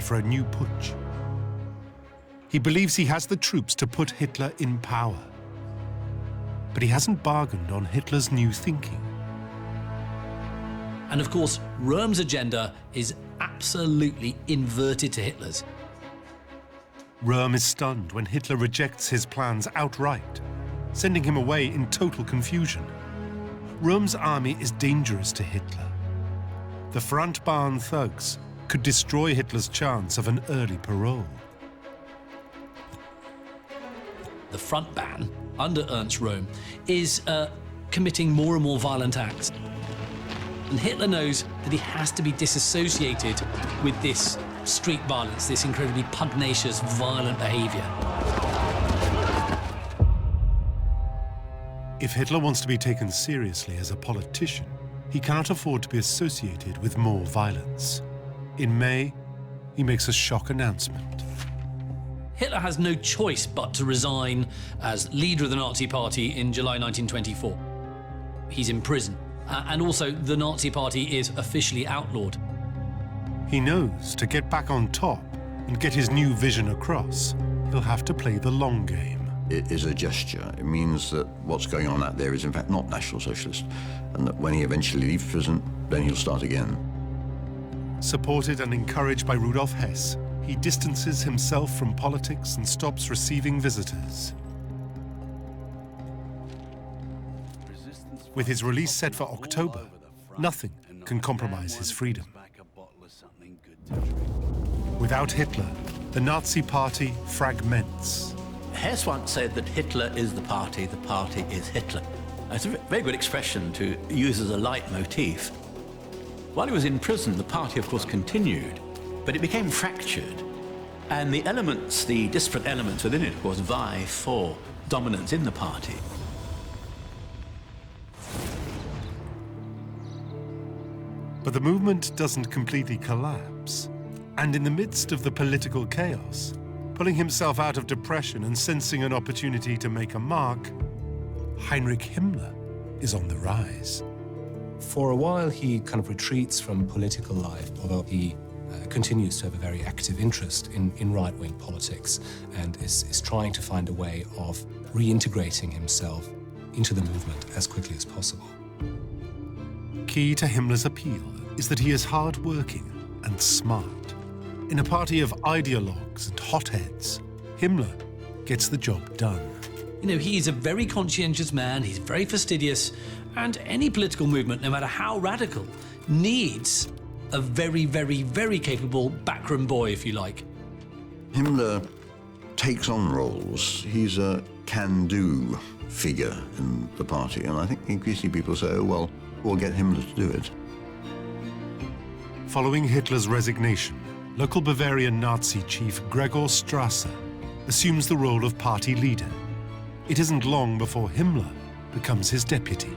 prepared for a new putsch. He believes he has the troops to put Hitler in power. But he hasn't bargained on Hitler's new thinking. And of course, Röhm's agenda is absolutely inverted to Hitler's. Röhm is stunned when Hitler rejects his plans outright, sending him away in total confusion. Röhm's army is dangerous to Hitler. The Front-Bahn thugs could destroy Hitler's chance of an early parole. The Front-Bahn, under Ernst Röhm, is committing more and more violent acts. And Hitler knows that he has to be disassociated with this street violence, this incredibly pugnacious, violent behavior. If Hitler wants to be taken seriously as a politician, he cannot afford to be associated with more violence. In May, he makes a shock announcement. Hitler has no choice but to resign as leader of the Nazi Party in July 1924. He's in prison, and also the Nazi Party is officially outlawed. He knows to get back on top and get his new vision across, he'll have to play the long game. It is a gesture. It means that what's going on out there is in fact not National Socialist, and that when he eventually leaves prison, then he'll start again. Supported and encouraged by Rudolf Hess, he distances himself from politics and stops receiving visitors. With his release set for October, nothing can compromise his freedom. Without Hitler, the Nazi Party fragments. Hess once said that Hitler is the party is Hitler. It's a very good expression to use as a leitmotif. While he was in prison, the party, of course, continued, but it became fractured. And the elements, the disparate elements within it, of course, vie for dominance in the party. But the movement doesn't completely collapse. And in the midst of the political chaos, pulling himself out of depression and sensing an opportunity to make a mark, Heinrich Himmler is on the rise. For a while, he kind of retreats from political life, although he continues to have a very active interest in right-wing politics and is trying to find a way of reintegrating himself into the movement as quickly as possible. Key to Himmler's appeal is that he is hard-working and smart. In a party of ideologues and hotheads, Himmler gets the job done. You know, he's a very conscientious man, he's very fastidious, and any political movement, no matter how radical, needs a very, very, very capable backroom boy, if you like. Himmler takes on roles. He's a can-do figure in the party, and I think increasingly people say, oh, well, we'll get Himmler to do it. Following Hitler's resignation, local Bavarian Nazi chief Gregor Strasser assumes the role of party leader. It isn't long before Himmler becomes his deputy.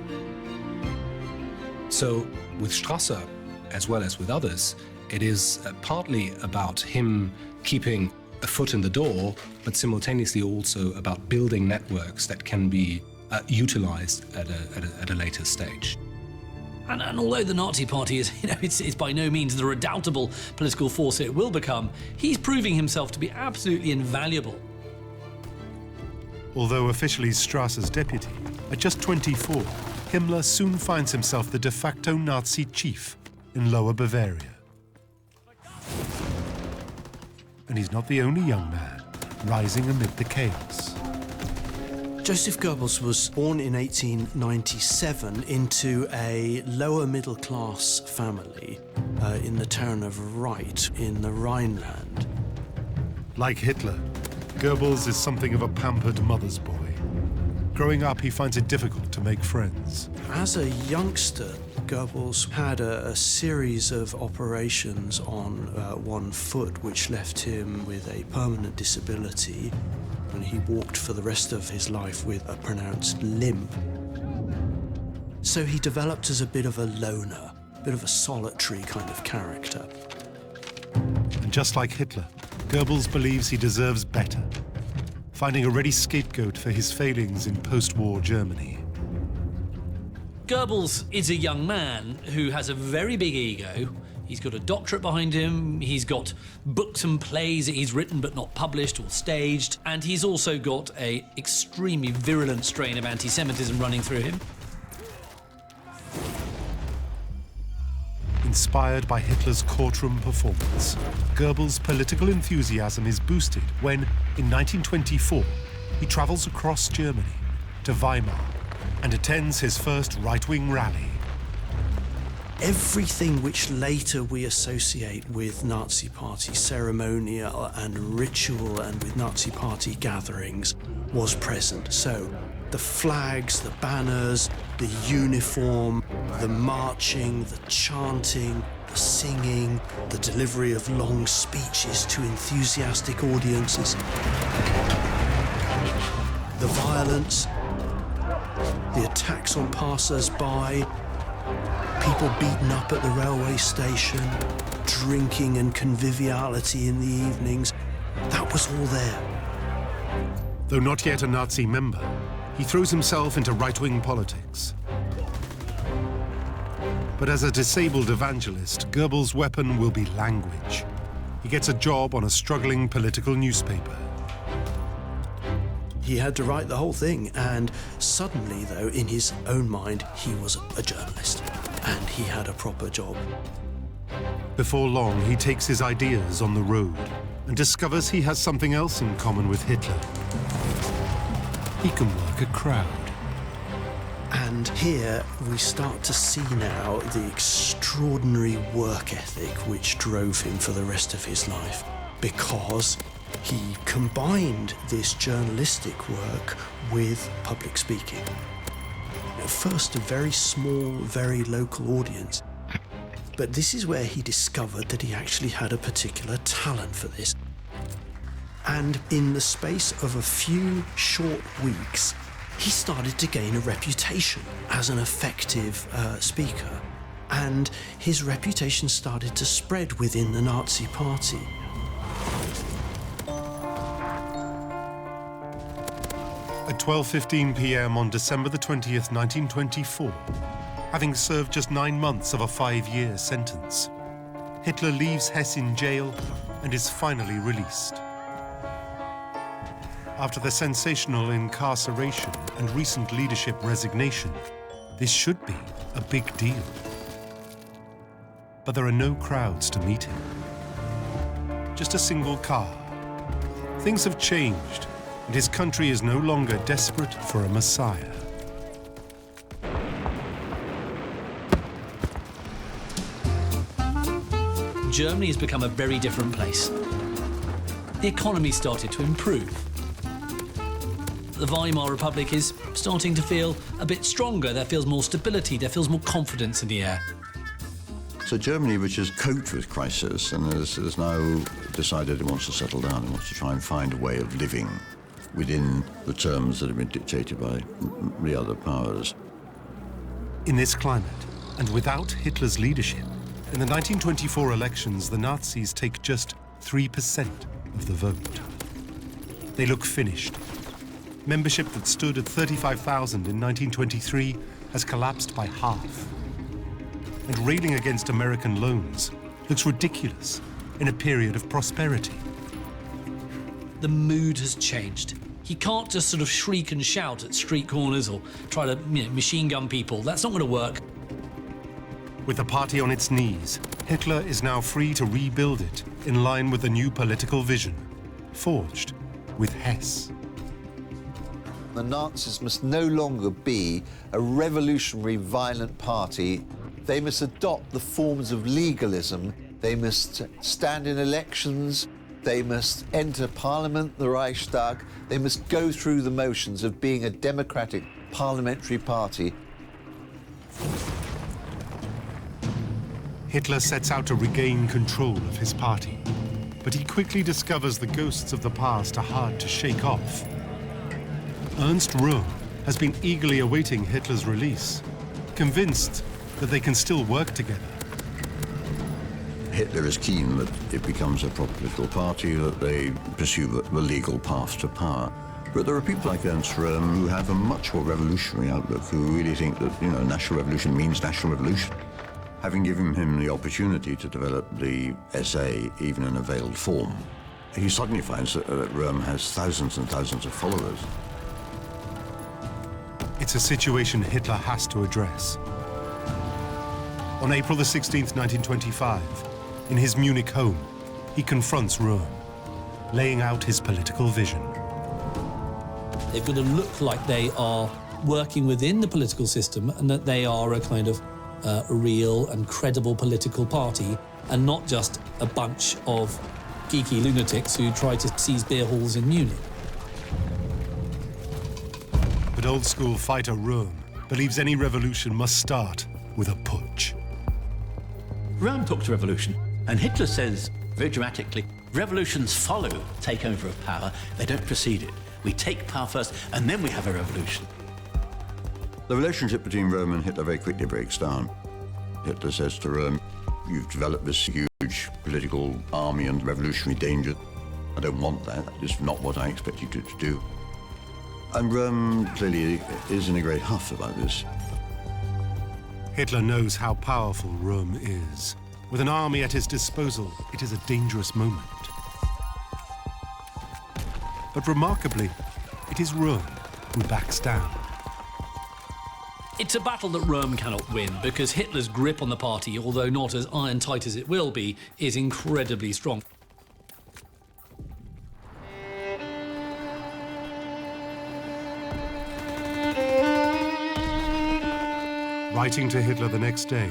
So with Strasser, as well as with others, it is partly about him keeping a foot in the door, but simultaneously also about building networks that can be utilized at a later stage. And although the Nazi Party is, you know, it's by no means the redoubtable political force it will become, he's proving himself to be absolutely invaluable. Although officially Strasser's deputy, at just 24, Himmler soon finds himself the de facto Nazi chief in Lower Bavaria. And he's not the only young man rising amid the chaos. Joseph Goebbels was born in 1897 into a lower middle class family in the town of Reit in the Rhineland. Like Hitler, Goebbels is something of a pampered mother's boy. Growing up, he finds it difficult to make friends. As a youngster, Goebbels had a series of operations on one foot, which left him with a permanent disability, and he walked for the rest of his life with a pronounced limp. So he developed as a bit of a loner, a bit of a solitary kind of character. And just like Hitler, Goebbels believes he deserves better, finding a ready scapegoat for his failings in post-war Germany. Goebbels is a young man who has a very big ego. He's got a doctorate behind him, he's got books and plays that he's written but not published or staged, and he's also got an extremely virulent strain of anti-Semitism running through him. Inspired by Hitler's courtroom performance, Goebbels' political enthusiasm is boosted when, in 1924, he travels across Germany to Weimar and attends his first right-wing rally. Everything which later we associate with Nazi Party ceremonial and ritual and with Nazi Party gatherings was present. So the flags, the banners, the uniform, the marching, the chanting, the singing, the delivery of long speeches to enthusiastic audiences, the violence, the attacks on passers-by, people beaten up at the railway station, drinking and conviviality in the evenings. That was all there. Though not yet a Nazi member, he throws himself into right-wing politics. But as a disabled evangelist, Goebbels' weapon will be language. He gets a job on a struggling political newspaper. He had to write the whole thing, and suddenly, though, in his own mind, he was a journalist, and he had a proper job. Before long, he takes his ideas on the road and discovers he has something else in common with Hitler. He can work a crowd. And here we start to see now the extraordinary work ethic which drove him for the rest of his life, because he combined this journalistic work with public speaking. At first, a very small, very local audience. But this is where he discovered that he actually had a particular talent for this. And in the space of a few short weeks, he started to gain a reputation as an effective speaker. And his reputation started to spread within the Nazi Party. At 12:15 p.m. on December the 20th, 1924, having served just 9 months of a 5-year sentence, Hitler leaves Hesse in jail and is finally released. After the sensational incarceration and recent leadership resignation, this should be a big deal. But there are no crowds to meet him. Just a single car. Things have changed, and his country is no longer desperate for a messiah. Germany has become a very different place. The economy started to improve. The Weimar Republic is starting to feel a bit stronger. There feels more stability, there feels more confidence in the air. So Germany, which has coped with crisis and has now decided it wants to settle down, it wants to try and find a way of living within the terms that have been dictated by the other powers. In this climate, and without Hitler's leadership, in the 1924 elections, the Nazis take just 3% of the vote. They look finished. Membership that stood at 35,000 in 1923 has collapsed by half. And railing against American loans looks ridiculous in a period of prosperity. The mood has changed. He can't just sort of shriek and shout at street corners or try to machine gun people. That's not going to work. With the party on its knees, Hitler is now free to rebuild it in line with a new political vision, forged with Hess. The Nazis must no longer be a revolutionary, violent party. They must adopt the forms of legalism. They must stand in elections. They must enter Parliament, the Reichstag. They must go through the motions of being a democratic parliamentary party. Hitler sets out to regain control of his party, but he quickly discovers the ghosts of the past are hard to shake off. Ernst Röhm has been eagerly awaiting Hitler's release, convinced that they can still work together. Hitler is keen that it becomes a proper political party, that they pursue the legal path to power. But there are people like Ernst Röhm who have a much more revolutionary outlook, who really think that, national revolution means national revolution. having given him the opportunity to develop the essay even in a veiled form, he suddenly finds that Röhm has thousands and thousands of followers. It's a situation Hitler has to address. On April the 16th, 1925, in his Munich home, he confronts Röhm, laying out his political vision. They've got to look like they are working within the political system and that they are a kind of real and credible political party and not just a bunch of geeky lunatics who try to seize beer halls in Munich. But old-school fighter Röhm believes any revolution must start with a putsch. Röhm talks revolution, and Hitler says, very dramatically, revolutions follow takeover of power, they don't precede it. We take power first, and then we have a revolution. The relationship between Röhm and Hitler very quickly breaks down. Hitler says to Röhm, "You've developed this huge political army and revolutionary danger. I don't want that. It's not what I expect you to do." And Röhm clearly is in a great huff about this. Hitler knows how powerful Röhm is. With an army at his disposal, it is a dangerous moment. But remarkably, it is Röhm who backs down. It's a battle that Röhm cannot win because Hitler's grip on the party, although not as iron-tight as it will be, is incredibly strong. Writing to Hitler the next day,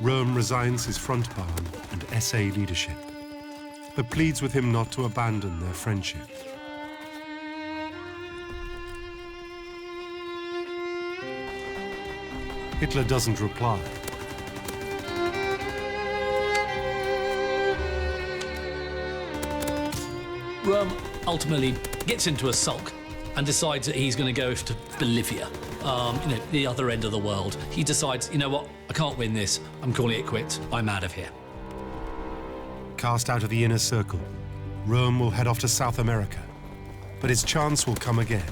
Röhm resigns his front barn and SA leadership, but pleads with him not to abandon their friendship. Hitler doesn't reply. Röhm ultimately gets into a sulk and decides that he's going to go to Bolivia, the other end of the world. He decides, you know what, I can't win this. I'm calling it quits. I'm out of here. Cast out of the inner circle, Röhm will head off to South America, but his chance will come again.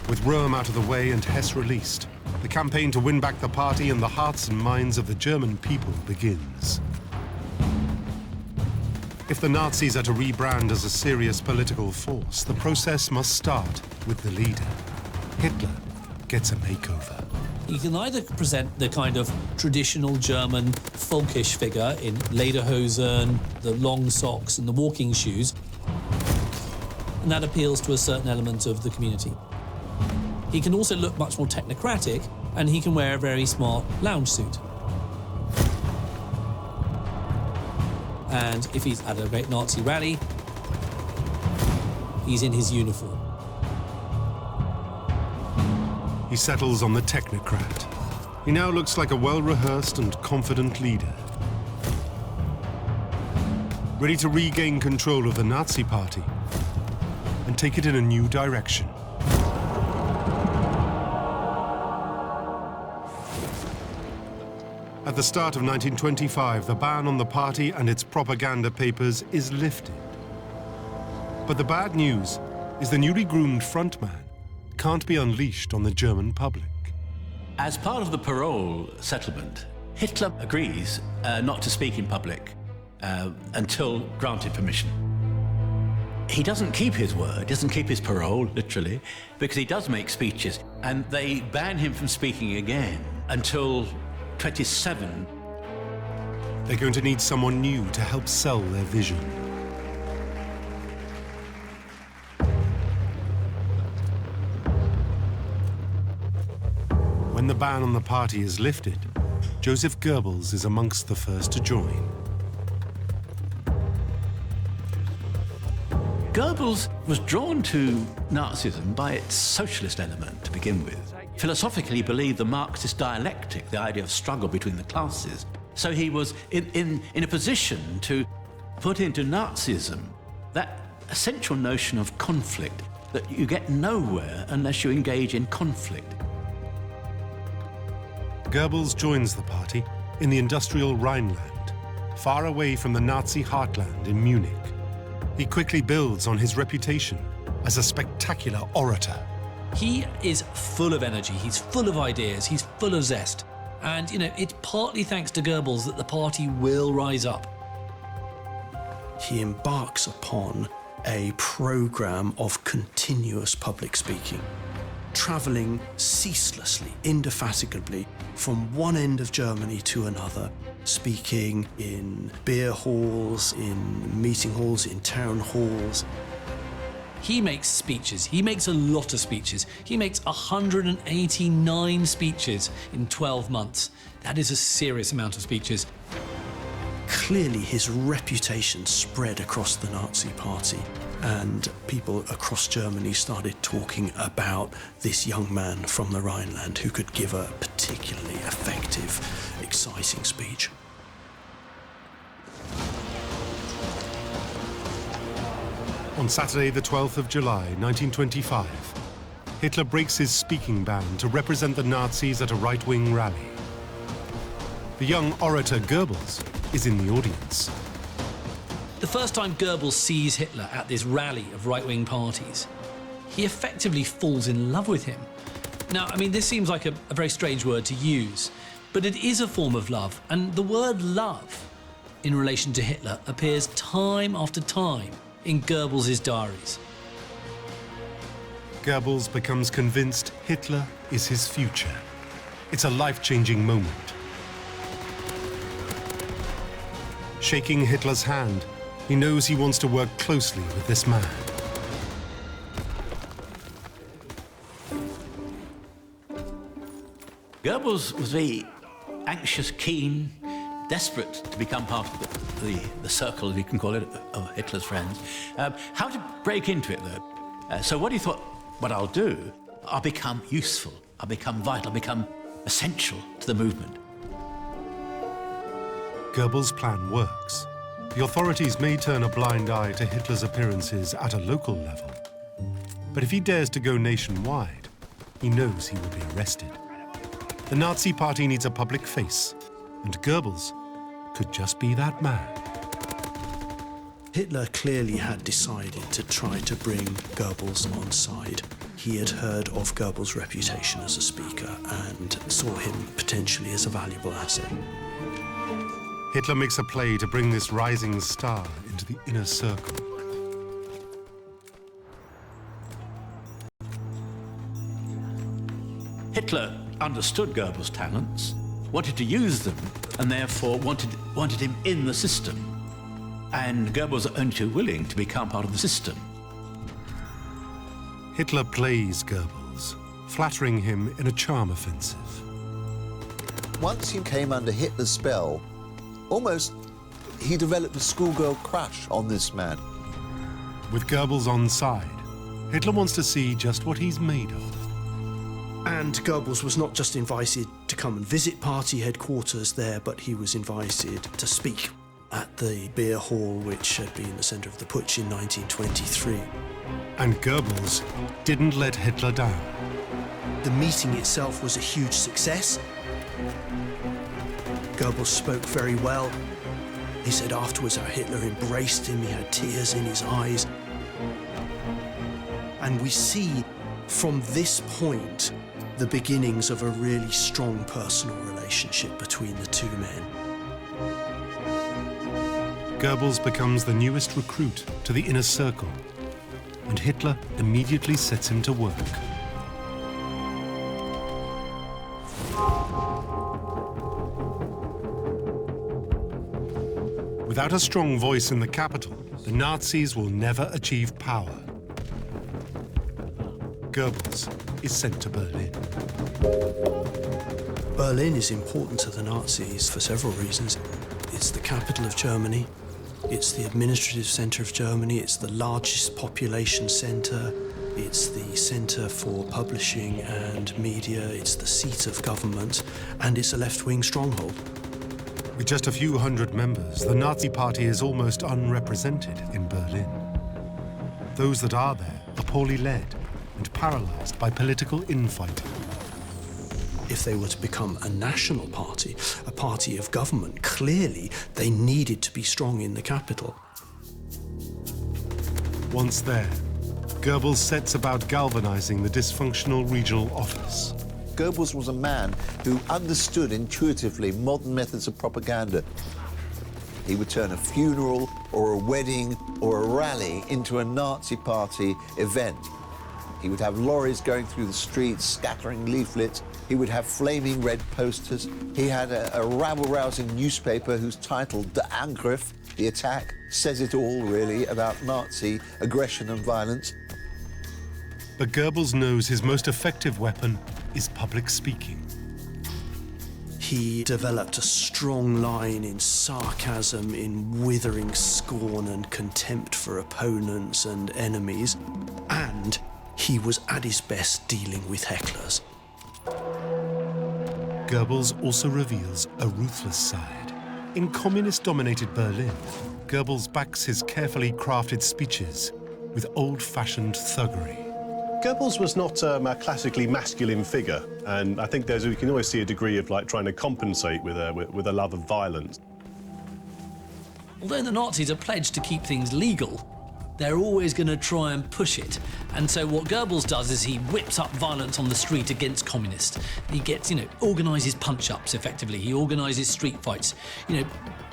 With Röhm out of the way and Hess released, the campaign to win back the party and the hearts and minds of the German people begins. If the Nazis are to rebrand as a serious political force, the process must start with the leader. Hitler gets a makeover. You can either present the kind of traditional German folkish figure in lederhosen, the long socks and the walking shoes, and that appeals to a certain element of the community. He can also look much more technocratic, and he can wear a very smart lounge suit. And if he's at a great Nazi rally, he's in his uniform. He settles on the technocrat. He now looks like a well-rehearsed and confident leader, ready to regain control of the Nazi party and take it in a new direction. At the start of 1925, the ban on the party and its propaganda papers is lifted. But the bad news is the newly groomed frontman can't be unleashed on the German public. As part of the parole settlement, Hitler agrees not to speak in public until granted permission. He doesn't keep his word, doesn't keep his parole, literally, because he does make speeches, and they ban him from speaking again until 27. They're going to need someone new to help sell their vision. When the ban on the party is lifted, Joseph Goebbels is amongst the first to join. Goebbels was drawn to Nazism by its socialist element to begin with. Philosophically, he believed the Marxist dialectic, the idea of struggle between the classes. So he was in a position to put into Nazism that essential notion of conflict, that you get nowhere unless you engage in conflict. Goebbels joins the party in the industrial Rhineland, far away from the Nazi heartland in Munich. He quickly builds on his reputation as a spectacular orator. He is full of energy, he's full of ideas, he's full of zest. And, you know, it's partly thanks to Goebbels that the party will rise up. He embarks upon a program of continuous public speaking, traveling ceaselessly, indefatigably, from one end of Germany to another, speaking in beer halls, in meeting halls, in town halls. He makes speeches. He makes a lot of speeches. He makes 189 speeches in 12 months. That is a serious amount of speeches. Clearly, his reputation spread across the Nazi Party, and people across Germany started talking about this young man from the Rhineland who could give a particularly effective, exciting speech. On Saturday, the 12th of July, 1925, Hitler breaks his speaking ban to represent the Nazis at a right-wing rally. The young orator Goebbels is in the audience. The first time Goebbels sees Hitler at this rally of right-wing parties, he effectively falls in love with him. Now, I mean, this seems like a very strange word to use, but it is a form of love, and the word love in relation to Hitler appears time after time in Goebbels' diaries. Goebbels becomes convinced Hitler is his future. It's a life-changing moment. Shaking Hitler's hand, he knows he wants to work closely with this man. Goebbels was very anxious, keen, desperate to become part of the circle, you can call it, of Hitler's friends. How to break into it, though? So what he thought, what I'll do, I'll become useful, I'll become vital, I'll become essential to the movement. Goebbels' plan works. The authorities may turn a blind eye to Hitler's appearances at a local level. But if he dares to go nationwide, he knows he will be arrested. The Nazi Party needs a public face, and Goebbels could just be that man. Hitler clearly had decided to try to bring Goebbels on side. He had heard of Goebbels' reputation as a speaker and saw him potentially as a valuable asset. Hitler makes a play to bring this rising star into the inner circle. Hitler understood Goebbels' talents, wanted to use them, and therefore wanted him in the system. And Goebbels was only too willing to become part of the system. Hitler plays Goebbels, flattering him in a charm offensive. Once he came under Hitler's spell, almost he developed a schoolgirl crush on this man. With Goebbels on side, Hitler wants to see just what he's made of. And Goebbels was not just invited to come and visit party headquarters there, but he was invited to speak at the beer hall which had been the centre of the putsch in 1923. And Goebbels didn't let Hitler down. The meeting itself was a huge success. Goebbels spoke very well. He said afterwards how Hitler embraced him, he had tears in his eyes. And we see from this point the beginnings of a really strong personal relationship between the two men. Goebbels becomes the newest recruit to the inner circle, and Hitler immediately sets him to work. Without a strong voice in the capital, the Nazis will never achieve power. Goebbels is sent to Berlin. Berlin is important to the Nazis for several reasons. It's the capital of Germany. It's the administrative centre of Germany. It's the largest population centre. It's the centre for publishing and media. It's the seat of government. And it's a left-wing stronghold. With just a few hundred members, the Nazi Party is almost unrepresented in Berlin. Those that are there are poorly led and paralyzed by political infighting. If they were to become a national party, a party of government, clearly they needed to be strong in the capital. Once there, Goebbels sets about galvanizing the dysfunctional regional office. Goebbels was a man who understood intuitively modern methods of propaganda. He would turn a funeral or a wedding or a rally into a Nazi party event. He would have lorries going through the streets, scattering leaflets. He would have flaming red posters. He had a rabble-rousing newspaper whose title, Der Angriff, the attack, says it all, really, about Nazi aggression and violence. But Goebbels knows his most effective weapon is public speaking. He developed a strong line in sarcasm, in withering scorn and contempt for opponents and enemies, and he was at his best dealing with hecklers. Goebbels also reveals a ruthless side. In communist-dominated Berlin, Goebbels backs his carefully crafted speeches with old-fashioned thuggery. Goebbels was not a classically masculine figure, and I think we can always see a degree of trying to compensate with a love of violence. Although the Nazis are pledged to keep things legal, they're always going to try and push it. And so what Goebbels does is he whips up violence on the street against communists. He gets, organises punch-ups, effectively. He organises street fights,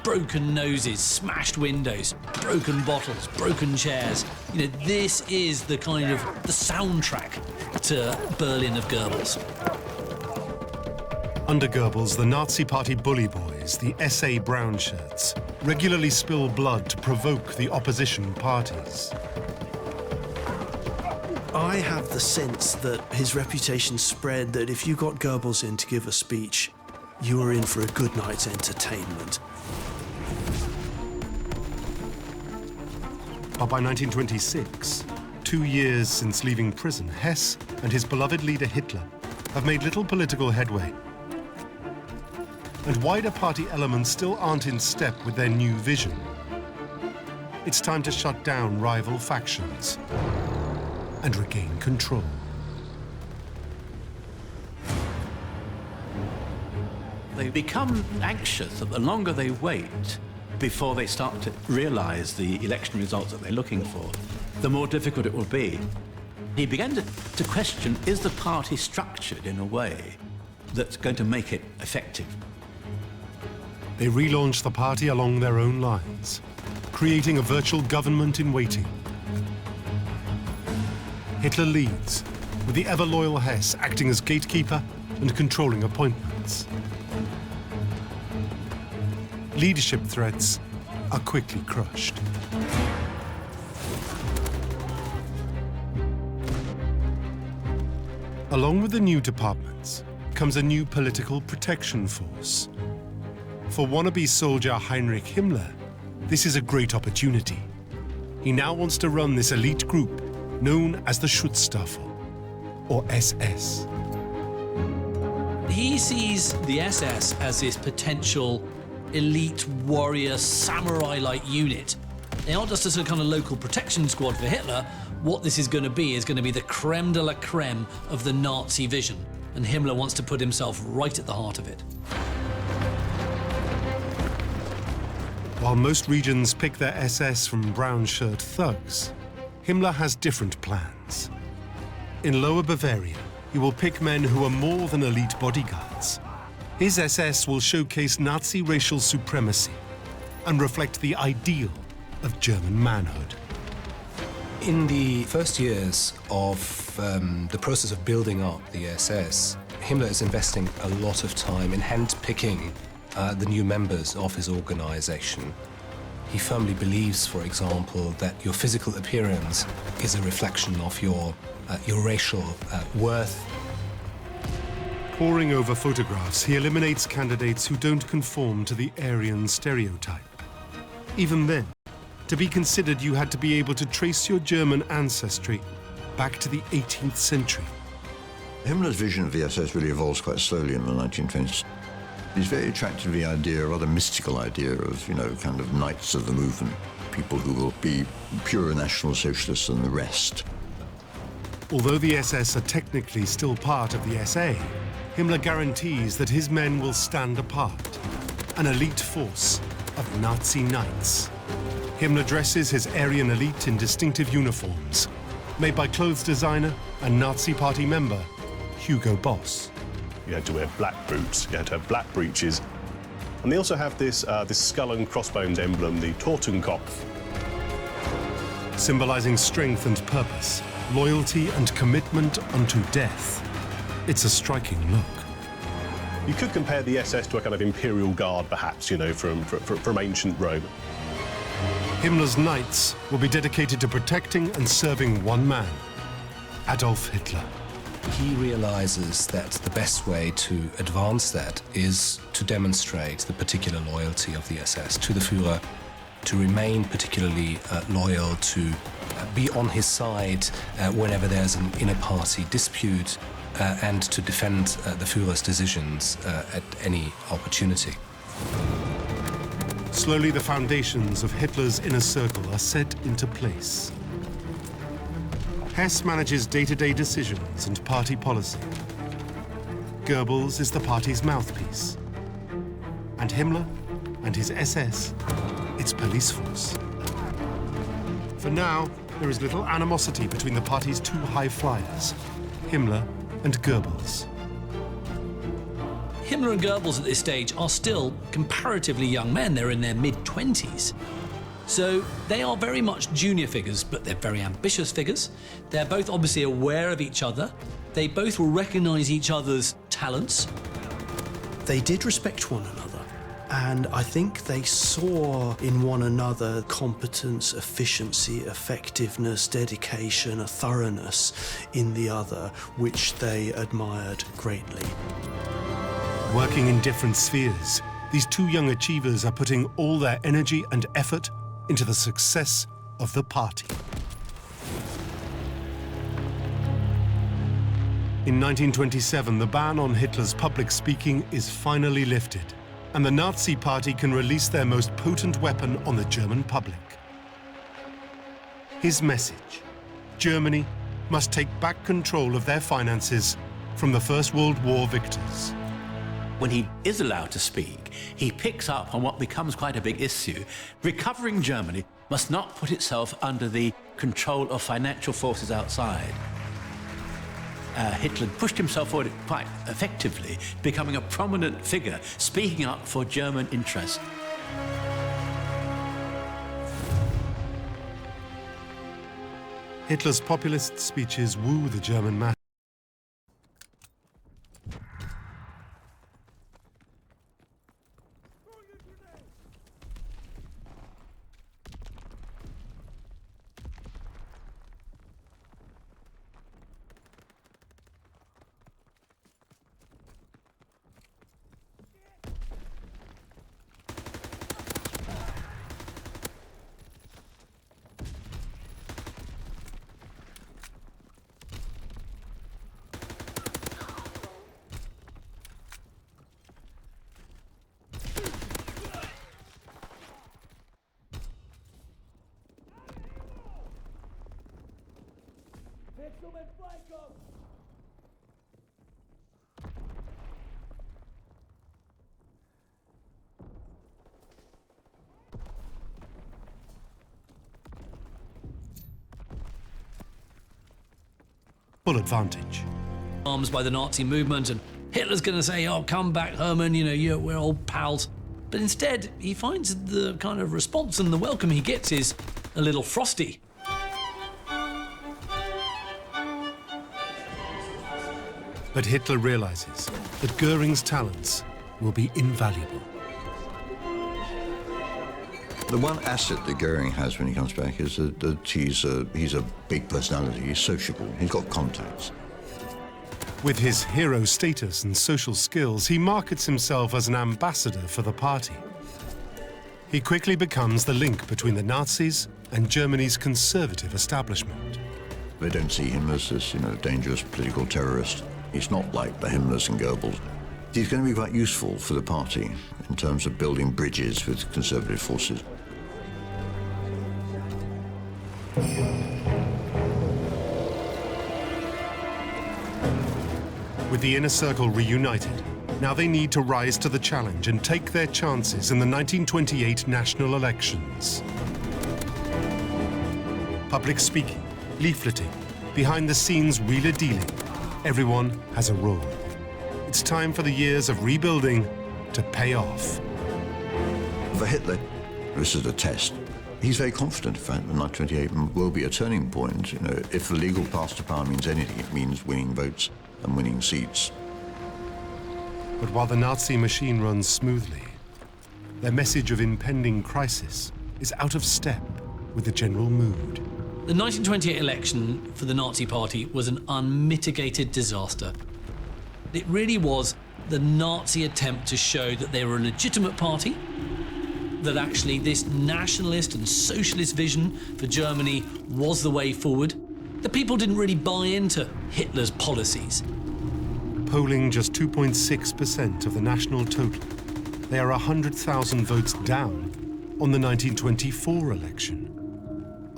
broken noses, smashed windows, broken bottles, broken chairs. This is the kind of the soundtrack to Berlin of Goebbels. Under Goebbels, the Nazi Party bully boys, the SA brown shirts, regularly spill blood to provoke the opposition parties. I have the sense that his reputation spread that if you got Goebbels in to give a speech, you were in for a good night's entertainment. But by 1926, 2 years since leaving prison, Hess and his beloved leader Hitler have made little political headway. And wider party elements still aren't in step with their new vision. It's time to shut down rival factions and regain control. They become anxious that the longer they wait before they start to realize the election results that they're looking for, the more difficult it will be. He began to question, is the party structured in a way that's going to make it effective? They relaunch the party along their own lines, creating a virtual government in waiting. Hitler leads, with the ever-loyal Hess acting as gatekeeper and controlling appointments. Leadership threats are quickly crushed. Along with the new departments comes a new political protection force. For wannabe soldier Heinrich Himmler, this is a great opportunity. He now wants to run this elite group known as the Schutzstaffel, or SS. He sees the SS as this potential elite warrior samurai-like unit. They aren't just a kind of local protection squad for Hitler. What this is going to be the creme de la creme of the Nazi vision. And Himmler wants to put himself right at the heart of it. While most regions pick their SS from brown shirt thugs, Himmler has different plans. In Lower Bavaria, he will pick men who are more than elite bodyguards. His SS will showcase Nazi racial supremacy and reflect the ideal of German manhood. In the first years of the process of building up the SS, Himmler is investing a lot of time in handpicking the new members of his organization. He firmly believes, for example, that your physical appearance is a reflection of your racial worth. Poring over photographs, he eliminates candidates who don't conform to the Aryan stereotype. Even then, to be considered, you had to be able to trace your German ancestry back to the 18th century. Himmler's vision of the SS really evolves quite slowly in the 1920s. He's very attracted to the idea, a rather mystical idea of, kind of knights of the movement, people who will be pure National Socialists than the rest. Although the SS are technically still part of the SA, Himmler guarantees that his men will stand apart, an elite force of Nazi knights. Himmler dresses his Aryan elite in distinctive uniforms, made by clothes designer and Nazi Party member Hugo Boss. You had to wear black boots, you had to have black breeches. And they also have this skull and crossbones emblem, the Totenkopf. Symbolizing strength and purpose, loyalty and commitment unto death. It's a striking look. You could compare the SS to a kind of imperial guard, perhaps, you know, from ancient Rome. Himmler's knights will be dedicated to protecting and serving one man, Adolf Hitler. He realizes that the best way to advance that is to demonstrate the particular loyalty of the SS to the Führer, to remain particularly loyal, to be on his side whenever there's an inter-party dispute, and to defend the Führer's decisions at any opportunity. Slowly, the foundations of Hitler's inner circle are set into place. Hess manages day-to-day decisions and party policy. Goebbels is the party's mouthpiece. And Himmler and his SS, its police force. For now, there is little animosity between the party's two high flyers, Himmler and Goebbels. Himmler and Goebbels at this stage are still comparatively young men. They're in their mid-20s. So they are very much junior figures, but they're very ambitious figures. They're both obviously aware of each other. They both will recognize each other's talents. They did respect one another, and I think they saw in one another competence, efficiency, effectiveness, dedication, a thoroughness in the other, which they admired greatly. Working in different spheres, these two young achievers are putting all their energy and effort into the success of the party. In 1927, the ban on Hitler's public speaking is finally lifted, and the Nazi Party can release their most potent weapon on the German public. His message: Germany must take back control of their finances from the First World War victors. When he is allowed to speak, he picks up on what becomes quite a big issue. Recovering Germany must not put itself under the control of financial forces outside. Hitler pushed himself forward quite effectively, becoming a prominent figure, speaking up for German interests. Hitler's populist speeches woo the German masses. Full advantage. Arms by the Nazi movement, and Hitler's going to say, "Oh, come back, Hermann, we're old pals." But instead, he finds the kind of response and the welcome he gets is a little frosty. But Hitler realizes that Goering's talents will be invaluable. The one asset that Goering has when he comes back is that he's a big personality. He's sociable. He's got contacts. With his hero status and social skills, he markets himself as an ambassador for the party. He quickly becomes the link between the Nazis and Germany's conservative establishment. They don't see him as this, dangerous political terrorist. He's not like the Himmlers and Goebbels. He's going to be quite useful for the party in terms of building bridges with conservative forces. With the inner circle reunited, now they need to rise to the challenge and take their chances in the 1928 national elections. Public speaking, leafleting, behind the scenes wheeler-dealing, everyone has a role. It's time for the years of rebuilding to pay off. For Hitler, this is a test. He's very confident, in fact, that 1928 will be a turning point. You know, if the legal path to power means anything, it means winning votes and winning seats. But while the Nazi machine runs smoothly, their message of impending crisis is out of step with the general mood. The 1928 election for the Nazi Party was an unmitigated disaster. It really was the Nazi attempt to show that they were a legitimate party, that actually this nationalist and socialist vision for Germany was the way forward. The people didn't really buy into Hitler's policies. Polling just 2.6% of the national total, they are 100,000 votes down on the 1924 election.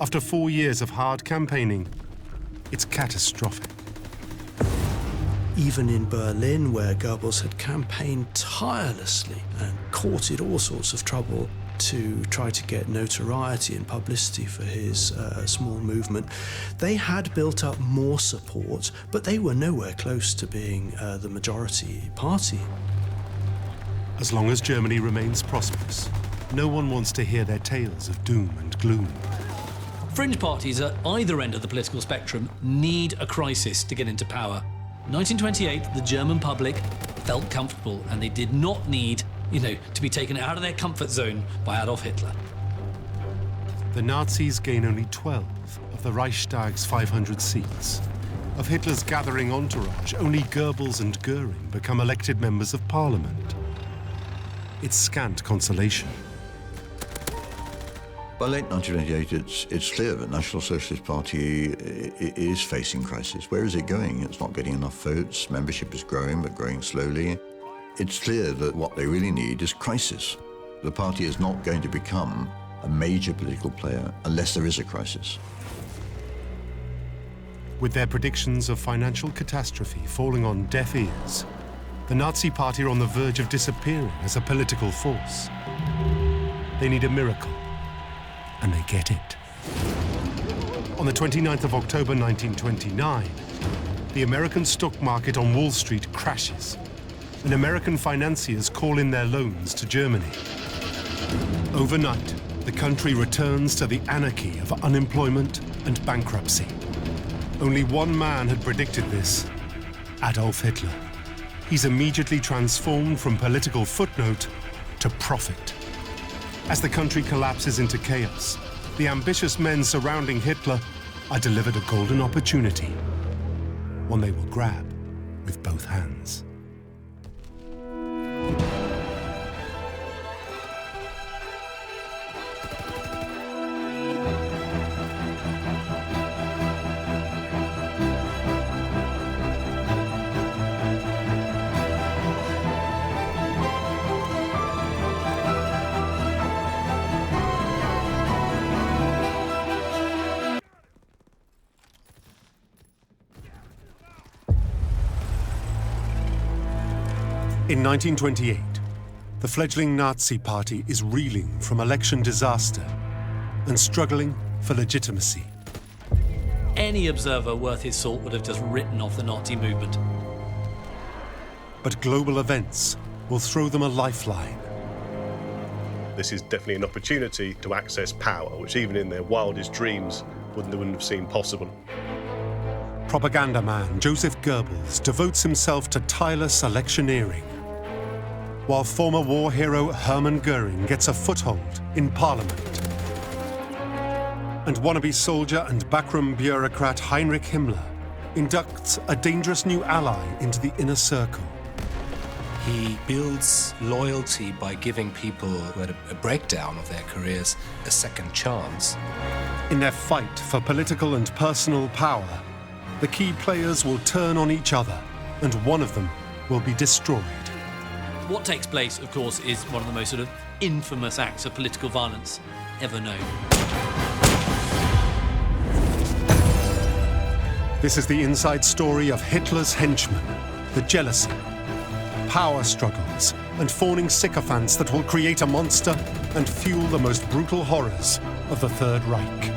After 4 years of hard campaigning, it's catastrophic. Even in Berlin, where Goebbels had campaigned tirelessly and courted all sorts of trouble to try to get notoriety and publicity for his small movement, they had built up more support, but they were nowhere close to being the majority party. As long as Germany remains prosperous, no one wants to hear their tales of doom and gloom. Fringe parties at either end of the political spectrum need a crisis to get into power. 1928, the German public felt comfortable and they did not need, to be taken out of their comfort zone by Adolf Hitler. The Nazis gain only 12 of the Reichstag's 500 seats. Of Hitler's gathering entourage, only Goebbels and Goering become elected members of parliament. It's scant consolation. By late 1928, it's clear that the National Socialist Party is facing crisis. Where is it going? It's not getting enough votes. Membership is growing, but growing slowly. It's clear that what they really need is crisis. The party is not going to become a major political player unless there is a crisis. With their predictions of financial catastrophe falling on deaf ears, the Nazi Party are on the verge of disappearing as a political force. They need a miracle. And they get it. On the 29th of October 1929, the American stock market on Wall Street crashes, and American financiers call in their loans to Germany. Overnight, the country returns to the anarchy of unemployment and bankruptcy. Only one man had predicted this: Adolf Hitler. He's immediately transformed from political footnote to prophet. As the country collapses into chaos, the ambitious men surrounding Hitler are delivered a golden opportunity, one they will grab with both hands. In 1928, the fledgling Nazi Party is reeling from election disaster and struggling for legitimacy. Any observer worth his salt would have just written off the Nazi movement. But global events will throw them a lifeline. This is definitely an opportunity to access power, which even in their wildest dreams they wouldn't have seen possible. Propaganda man Joseph Goebbels devotes himself to tireless electioneering, while former war hero Hermann Goering gets a foothold in Parliament. And wannabe soldier and backroom bureaucrat Heinrich Himmler inducts a dangerous new ally into the inner circle. He builds loyalty by giving people who had a breakdown of their careers a second chance. In their fight for political and personal power, the key players will turn on each other, and one of them will be destroyed. What takes place, of course, is one of the most infamous acts of political violence ever known. This is the inside story of Hitler's henchmen, the jealousy, power struggles, and fawning sycophants that will create a monster and fuel the most brutal horrors of the Third Reich.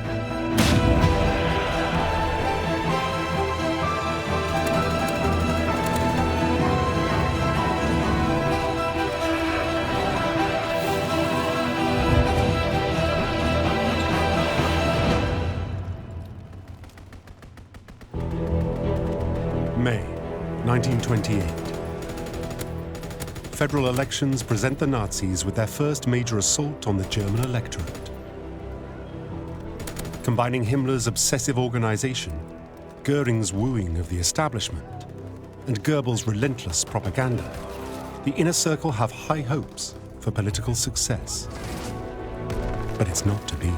1928. Federal elections present the Nazis with their first major assault on the German electorate. Combining Himmler's obsessive organization, Goering's wooing of the establishment, and Goebbels' relentless propaganda, the Inner Circle have high hopes for political success. But it's not to be.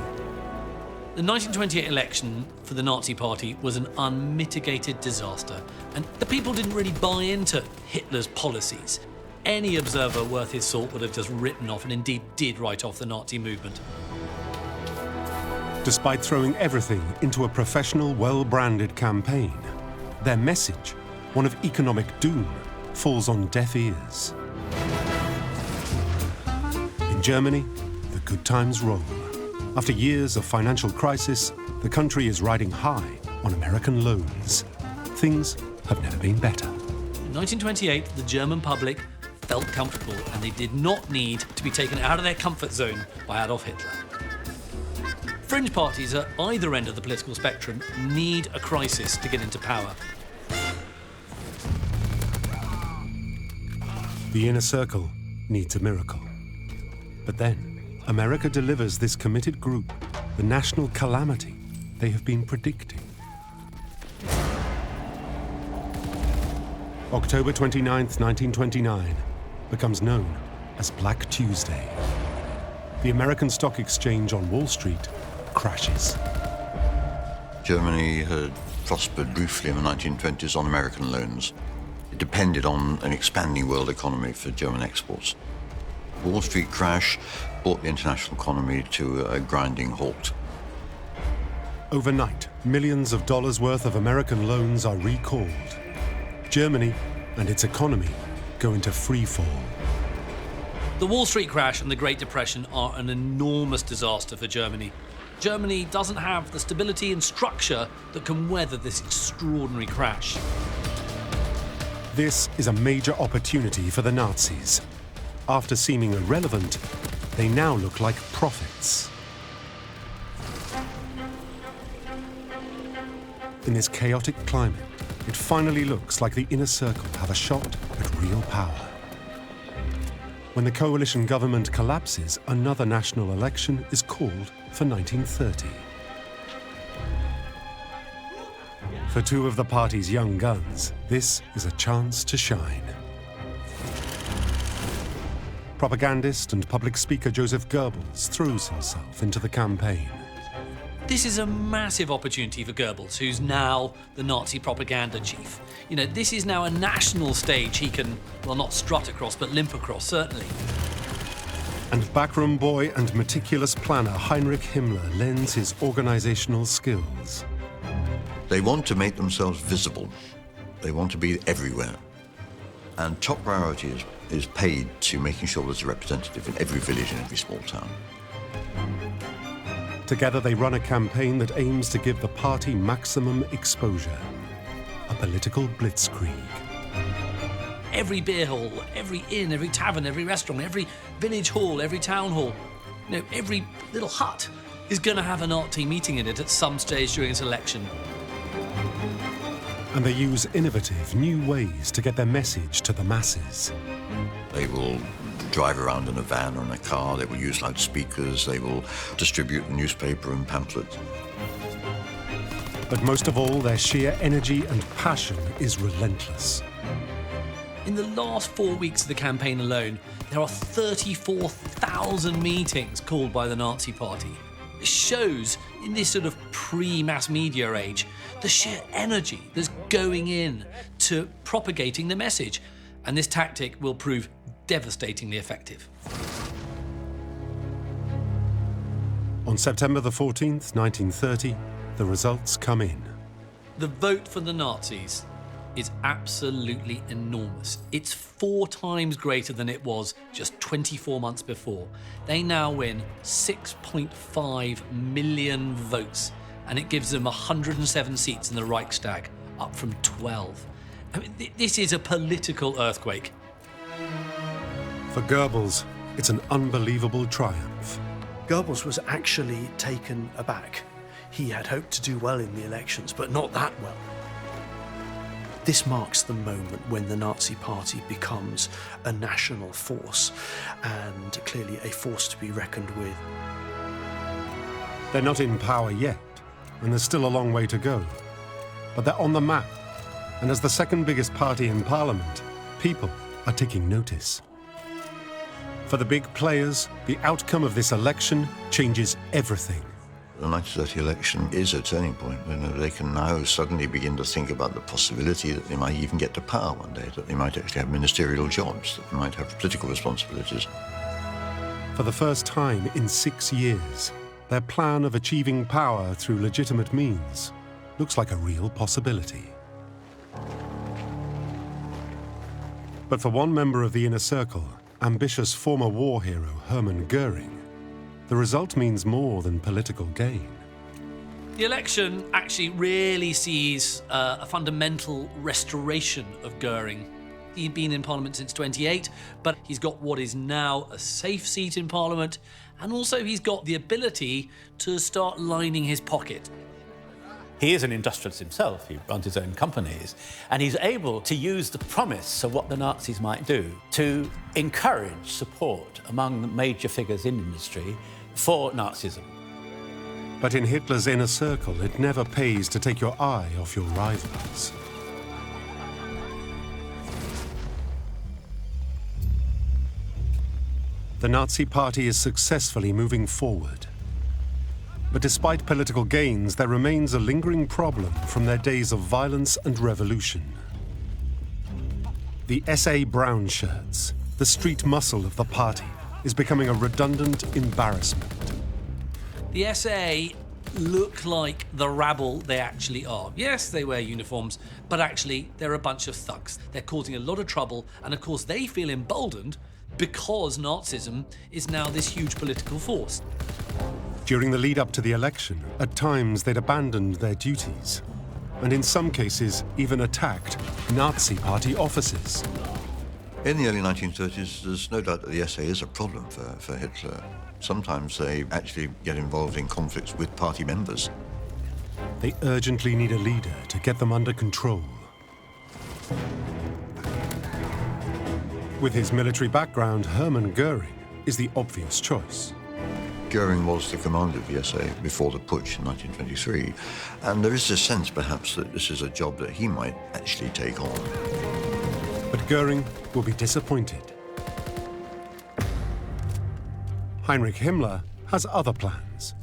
The 1928 election for the Nazi Party was an unmitigated disaster, and the people didn't really buy into Hitler's policies. Any observer worth his salt would have just written off, and indeed did write off, the Nazi movement. Despite throwing everything into a professional, well-branded campaign, their message, one of economic doom, falls on deaf ears. In Germany, the good times roll. After years of financial crisis, the country is riding high on American loans. Things have never been better. In 1928, the German public felt comfortable, and they did not need to be taken out of their comfort zone by Adolf Hitler. Fringe parties at either end of the political spectrum need a crisis to get into power. The Inner Circle needs a miracle. But then, America delivers this committed group the national calamity they have been predicting. October 29th, 1929, becomes known as Black Tuesday. The American Stock Exchange on Wall Street crashes. Germany had prospered briefly in the 1920s on American loans. It depended on an expanding world economy for German exports. The Wall Street crash brought the international economy to a grinding halt. Overnight, millions of dollars worth of American loans are recalled. Germany and its economy go into free fall. The Wall Street crash and the Great Depression are an enormous disaster for Germany. Germany doesn't have the stability and structure that can weather this extraordinary crash. This is a major opportunity for the Nazis. After seeming irrelevant, they now look like prophets. In this chaotic climate, it finally looks like the Inner Circle have a shot at real power. When the coalition government collapses, another national election is called for 1930. For two of the party's young guns, this is a chance to shine. Propagandist and public speaker Joseph Goebbels throws himself into the campaign. This is a massive opportunity for Goebbels, who's now the Nazi propaganda chief. You know, this is now a national stage he can, well, not strut across, but limp across, certainly. And backroom boy and meticulous planner Heinrich Himmler lends his organizational skills. They want to make themselves visible. They want to be everywhere. And top priority is paid to making sure there's a representative in every village and every small town. Together they run a campaign that aims to give the party maximum exposure. A political blitzkrieg. Every beer hall, every inn, every tavern, every restaurant, every village hall, every town hall, you know, every little hut is going to have a Nazi meeting in it at some stage during its election. And they use innovative new ways to get their message to the masses. They will drive around in a van or in a car, they will use loudspeakers, they will distribute the newspaper and pamphlets. But most of all, their sheer energy and passion is relentless. In the last 4 weeks of the campaign alone, there are 34,000 meetings called by the Nazi Party. It shows, in this sort of pre-mass media age, the sheer energy that's going in to propagating the message. And this tactic will prove devastatingly effective. On September the 14th, 1930, the results come in. The vote for the Nazis is absolutely enormous. It's 4 times greater than it was just 24 months before. They now win 6.5 million votes, and it gives them 107 seats in the Reichstag, up from 12. I mean, this is a political earthquake. For Goebbels, it's an unbelievable triumph. Goebbels was actually taken aback. He had hoped to do well in the elections, but not that well. This marks the moment when the Nazi Party becomes a national force and clearly a force to be reckoned with. They're not in power yet, and there's still a long way to go. But they're on the map, and as the second biggest party in Parliament, people are taking notice. For the big players, the outcome of this election changes everything. The 1930 election is a turning point. You know, they can now suddenly begin to think about the possibility that they might even get to power one day, that they might actually have ministerial jobs, that they might have political responsibilities. For the first time in 6 years, their plan of achieving power through legitimate means looks like a real possibility. But for one member of the inner circle, ambitious former war hero Hermann Goering, the result means more than political gain. The election actually really sees a fundamental restoration of Goering. He'd been in Parliament since 28, but he's got what is now a safe seat in Parliament, and also he's got the ability to start lining his pocket. He is an industrialist himself, he runs his own companies, and he's able to use the promise of what the Nazis might do to encourage support among the major figures in industry for Nazism. But in Hitler's inner circle, it never pays to take your eye off your rivals. The Nazi Party is successfully moving forward. But despite political gains, there remains a lingering problem from their days of violence and revolution. The SA brown shirts, the street muscle of the party, is becoming a redundant embarrassment. The SA look like the rabble they actually are. Yes, they wear uniforms, but actually they're a bunch of thugs. They're causing a lot of trouble, and of course they feel emboldened because Nazism is now this huge political force. During the lead up to the election, at times they'd abandoned their duties, and in some cases even attacked Nazi party offices. In the early 1930s, there's no doubt that the SA is a problem for Hitler. Sometimes they actually get involved in conflicts with party members. They urgently need a leader to get them under control. With his military background, Hermann Goering is the obvious choice. Goering was the commander of the SA before the putsch in 1923, and there is a sense, perhaps, that this is a job that he might actually take on. But Goering will be disappointed. Heinrich Himmler has other plans.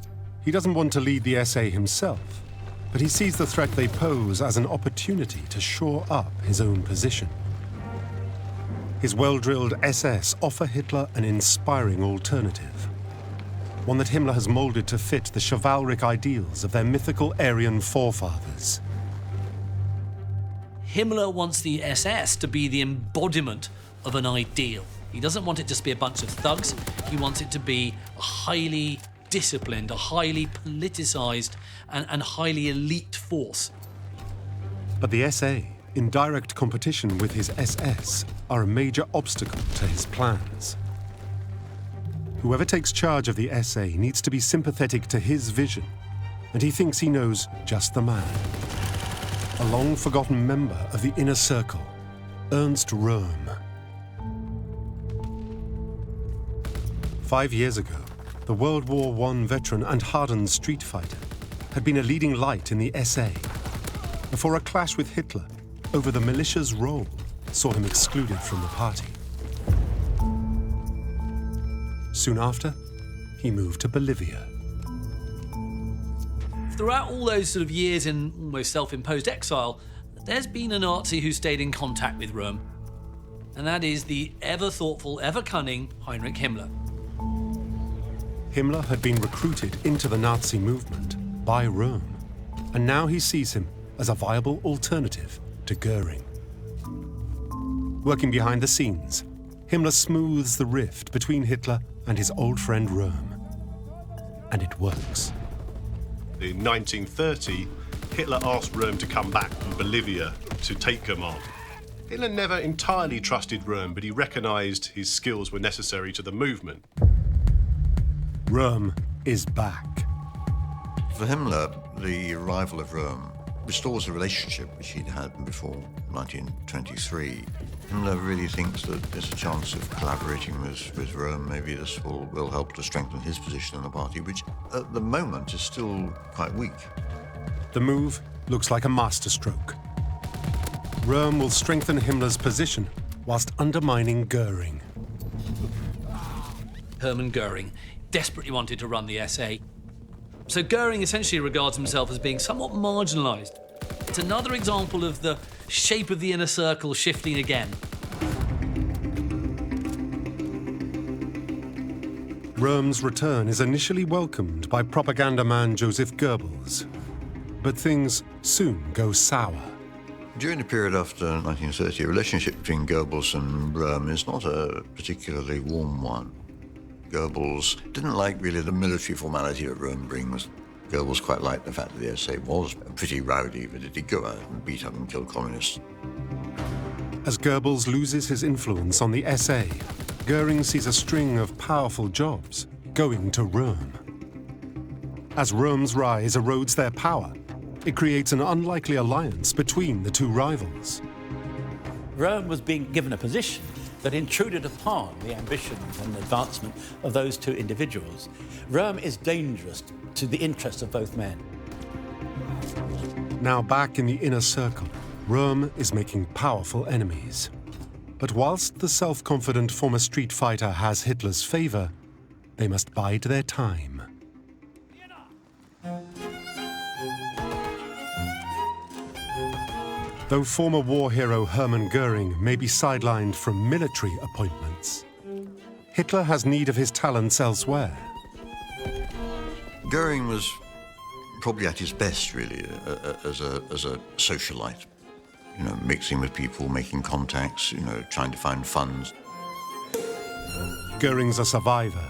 He doesn't want to lead the SA himself, but he sees the threat they pose as an opportunity to shore up his own position. His well-drilled SS offer Hitler an inspiring alternative, one that Himmler has molded to fit the chivalric ideals of their mythical Aryan forefathers. Himmler wants the SS to be the embodiment of an ideal. He doesn't want it just to be a bunch of thugs. He wants it to be a highly disciplined, a highly politicized, and highly elite force. But the SA, in direct competition with his SS, are a major obstacle to his plans. Whoever takes charge of the SA needs to be sympathetic to his vision, and he thinks he knows just the man. A long-forgotten member of the inner circle, Ernst Röhm. 5 years ago, the World War I veteran and hardened street fighter had been a leading light in the SA, before a clash with Hitler over the militia's role saw him excluded from the party. Soon after, he moved to Bolivia. Throughout all those sort of years in almost self-imposed exile, there's been a Nazi who stayed in contact with Röhm, and that is the ever-thoughtful, ever-cunning Heinrich Himmler. Himmler had been recruited into the Nazi movement by Röhm, and now he sees him as a viable alternative to Goering. Working behind the scenes, Himmler smooths the rift between Hitler and his old friend Röhm. And it works. In 1930, Hitler asked Röhm to come back from Bolivia to take command. Hitler never entirely trusted Röhm, but he recognized his skills were necessary to the movement. Röhm is back. For Himmler, the arrival of Röhm restores the relationship which he'd had before 1923. Himmler really thinks that there's a chance of collaborating with Röhm. Maybe this will help to strengthen his position in the party, which at the moment is still quite weak. The move looks like a masterstroke. Röhm will strengthen Himmler's position whilst undermining Goering. Hermann Goering desperately wanted to run the SA. So Goering essentially regards himself as being somewhat marginalised. It's another example of the shape of the inner circle shifting again. Röhm's return is initially welcomed by propaganda man Joseph Goebbels, but things soon go sour. During the period after 1930, a relationship between Goebbels and Röhm is not a particularly warm one. Goebbels didn't like really the military formality that Röhm brings. Goebbels quite liked the fact that the SA was pretty rowdy, but it did go out and beat up and kill communists. As Goebbels loses his influence on the SA, Goering sees a string of powerful jobs going to Röhm. As Röhm's rise erodes their power, it creates an unlikely alliance between the two rivals. Röhm was being given a position that intruded upon the ambitions and advancement of those two individuals. Röhm is dangerous to the interests of both men. Now back in the inner circle, Röhm is making powerful enemies. But whilst the self-confident former street fighter has Hitler's favour, they must bide their time. Though former war hero Hermann Goering may be sidelined from military appointments, Hitler has need of his talents elsewhere. Goering was probably at his best, really, as a socialite. You know, mixing with people, making contacts, you know, trying to find funds. Goering's a survivor,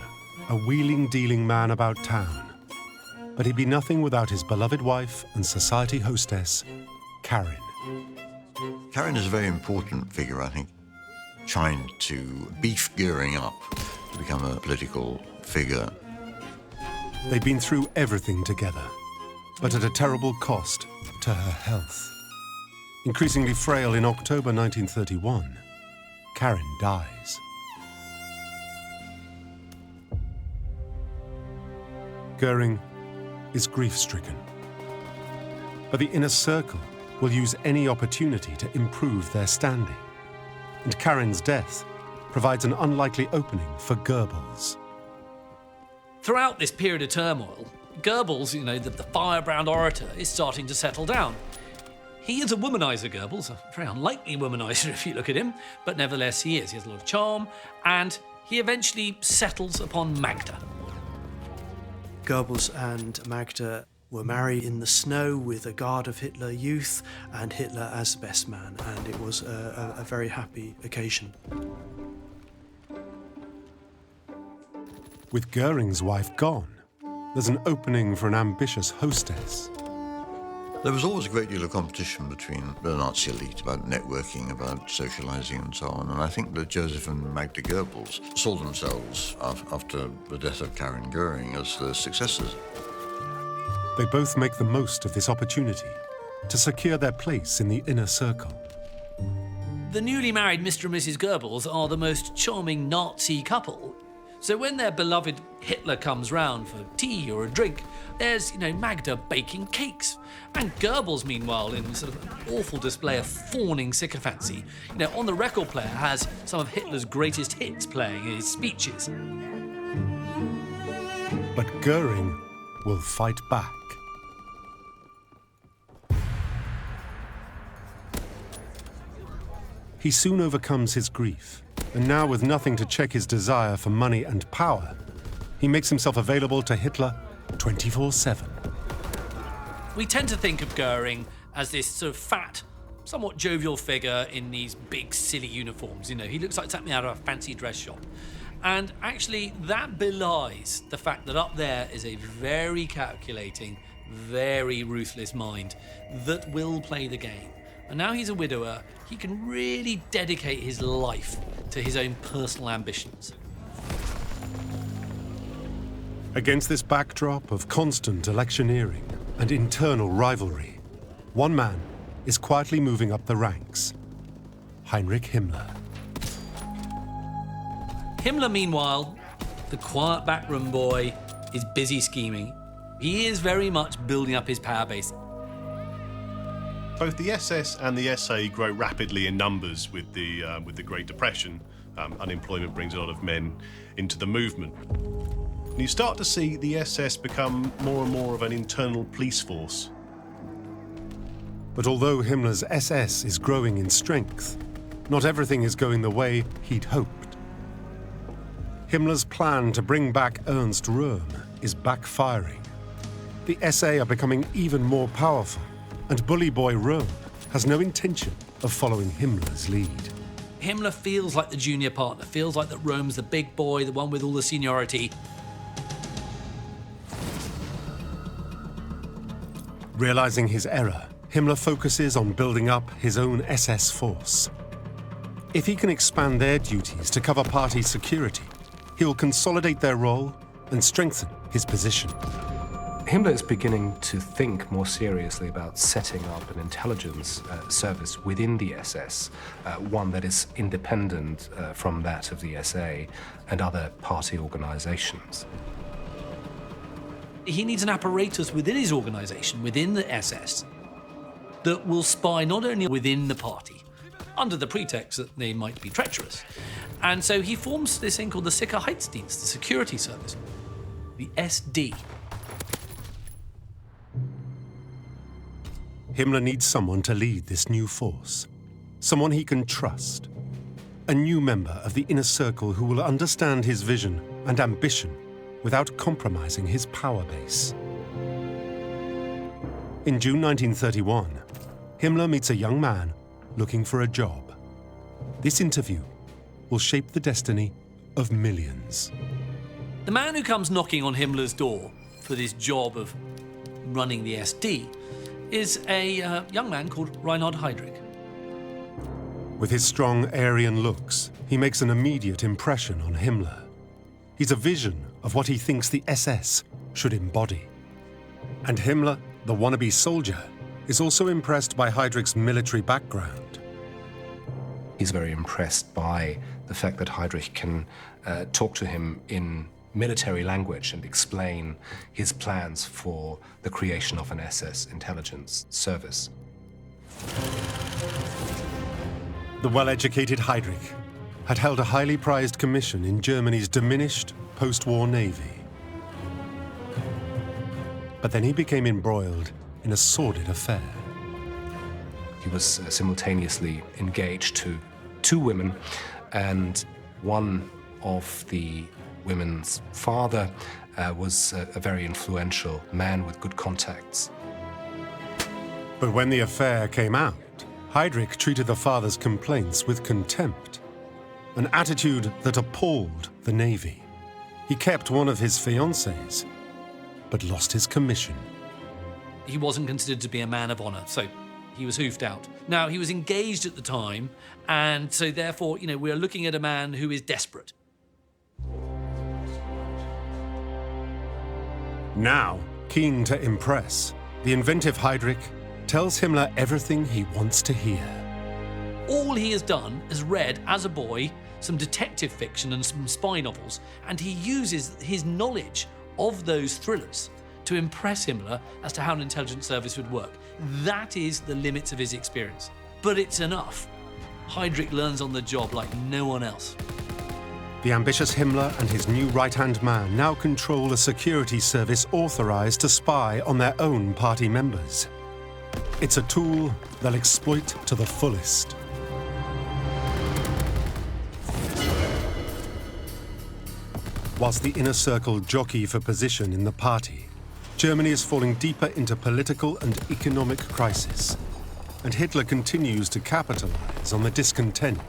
a wheeling-dealing man about town. But he'd be nothing without his beloved wife and society hostess, Karin. Karin is a very important figure, I think, trying to beef Goering up to become a political figure. They've been through everything together, but at a terrible cost to her health. Increasingly frail in October 1931, Karin dies. Goering is grief-stricken. But the inner circle will use any opportunity to improve their standing. And Karin's death provides an unlikely opening for Goebbels. Throughout this period of turmoil, Goebbels, the firebrand orator, is starting to settle down. He is a womanizer, Goebbels, a very unlikely womanizer if you look at him, but nevertheless he is. He has a lot of charm, and he eventually settles upon Magda. Goebbels and Magda were married in the snow with a guard of Hitler Youth and Hitler as the best man, and it was a very happy occasion. With Goering's wife gone, there's an opening for an ambitious hostess. There was always a great deal of competition between the Nazi elite about networking, about socializing and so on, and I think that Joseph and Magda Goebbels saw themselves, after the death of Karin Goering, as the successors. They both make the most of this opportunity to secure their place in the inner circle. The newly married Mr. and Mrs. Goebbels are the most charming Nazi couple. So when their beloved Hitler comes round for tea or a drink, there's, Magda baking cakes. And Goebbels, meanwhile, in sort of an awful display of fawning sycophancy, on the record player has some of Hitler's greatest hits playing in his speeches. But Goering will fight back. He soon overcomes his grief, and now with nothing to check his desire for money and power, he makes himself available to Hitler 24/7. We tend to think of Goering as this sort of fat, somewhat jovial figure in these big, silly uniforms. He looks like something out of a fancy dress shop. And actually, that belies the fact that up there is a very calculating, very ruthless mind that will play the game. And now he's a widower, he can really dedicate his life to his own personal ambitions. Against this backdrop of constant electioneering and internal rivalry, one man is quietly moving up the ranks: Heinrich Himmler. Himmler, meanwhile, the quiet backroom boy, is busy scheming. He is very much building up his power base. Both the SS and the SA grow rapidly in numbers with the Great Depression. Unemployment brings a lot of men into the movement. And you start to see the SS become more and more of an internal police force. But although Himmler's SS is growing in strength, not everything is going the way he'd hoped. Himmler's plan to bring back Ernst Röhm is backfiring. The SA are becoming even more powerful, and bully boy Röhm has no intention of following Himmler's lead. Himmler feels like the junior partner, feels like that Röhm's the big boy, the one with all the seniority. Realizing his error, Himmler focuses on building up his own SS force. If he can expand their duties to cover party security, he will consolidate their role and strengthen his position. Himmler is beginning to think more seriously about setting up an intelligence service within the SS, one that is independent from that of the SA and other party organizations. He needs an apparatus within his organization, within the SS, that will spy not only within the party, under the pretext that they might be treacherous. And so he forms this thing called the Sicherheitsdienst, the security service, the SD. Himmler needs someone to lead this new force, someone he can trust, a new member of the inner circle who will understand his vision and ambition without compromising his power base. In June 1931, Himmler meets a young man looking for a job. This interview will shape the destiny of millions. The man who comes knocking on Himmler's door for this job of running the SD is a young man called Reinhard Heydrich. With his strong Aryan looks, he makes an immediate impression on Himmler. He's a vision of what he thinks the SS should embody. And Himmler, the wannabe soldier, is also impressed by Heydrich's military background. He's very impressed by the fact that Heydrich can talk to him in military language and explain his plans for the creation of an SS intelligence service. The well-educated Heydrich had held a highly prized commission in Germany's diminished post-war navy. But then he became embroiled in a sordid affair. He was simultaneously engaged to two women, and one of the women's father was a very influential man with good contacts. But when the affair came out, Heydrich treated the father's complaints with contempt, an attitude that appalled the Navy. He kept one of his fiancées, but lost his commission. He wasn't considered to be a man of honor, so he was hoofed out. Now, he was engaged at the time, and so therefore, we're looking at a man who is desperate. Now, keen to impress, the inventive Heydrich tells Himmler everything he wants to hear. All he has done is read, as a boy, some detective fiction and some spy novels, and he uses his knowledge of those thrillers to impress Himmler as to how an intelligence service would work. That is the limits of his experience. But it's enough. Heydrich learns on the job like no one else. The ambitious Himmler and his new right-hand man now control a security service authorized to spy on their own party members. It's a tool they'll exploit to the fullest. Whilst the inner circle jockey for position in the party, Germany is falling deeper into political and economic crisis, and Hitler continues to capitalize on the discontent.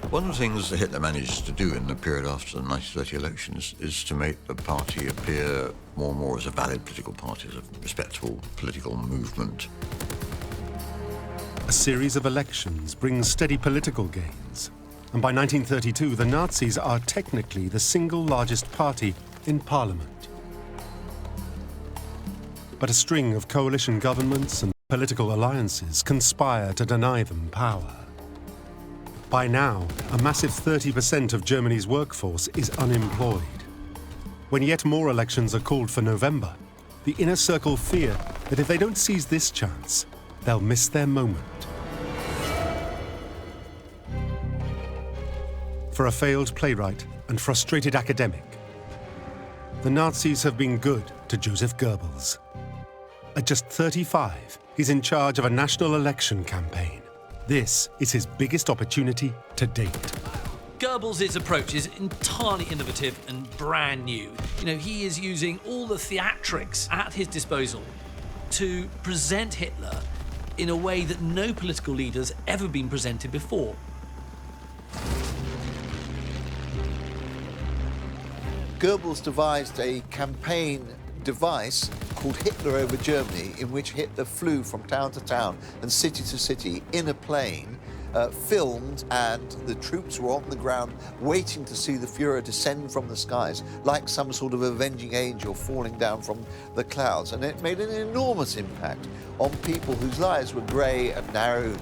One of the things that Hitler managed to do in the period after the 1930 elections is to make the party appear more and more as a valid political party, as a respectable political movement. A series of elections brings steady political gains, and by 1932 the Nazis are technically the single largest party in parliament. But a string of coalition governments and political alliances conspire to deny them power. By now, a massive 30% of Germany's workforce is unemployed. When yet more elections are called for November, the inner circle fear that if they don't seize this chance, they'll miss their moment. For a failed playwright and frustrated academic, the Nazis have been good to Joseph Goebbels. At just 35, he's in charge of a national election campaign. This is his biggest opportunity to date. Goebbels' approach is entirely innovative and brand new. He is using all the theatrics at his disposal to present Hitler in a way that no political leader's ever been presented before. Goebbels devised a campaign device called Hitler over Germany, in which Hitler flew from town to town and city to city in a plane, filmed, and the troops were on the ground waiting to see the Fuhrer descend from the skies like some sort of avenging angel falling down from the clouds. And it made an enormous impact on people whose lives were grey and narrow.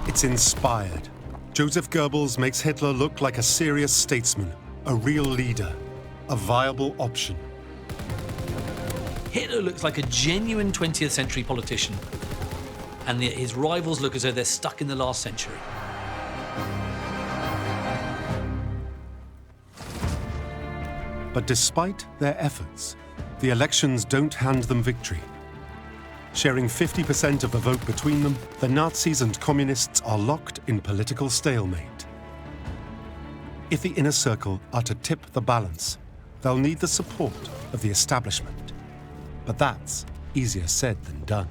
It's inspired. Joseph Goebbels makes Hitler look like a serious statesman, a real leader, a viable option. Hitler looks like a genuine 20th century politician, and his rivals look as though they're stuck in the last century. But despite their efforts, the elections don't hand them victory. Sharing 50% of the vote between them, the Nazis and communists are locked in political stalemate. If the inner circle are to tip the balance, they'll need the support of the establishment. But that's easier said than done.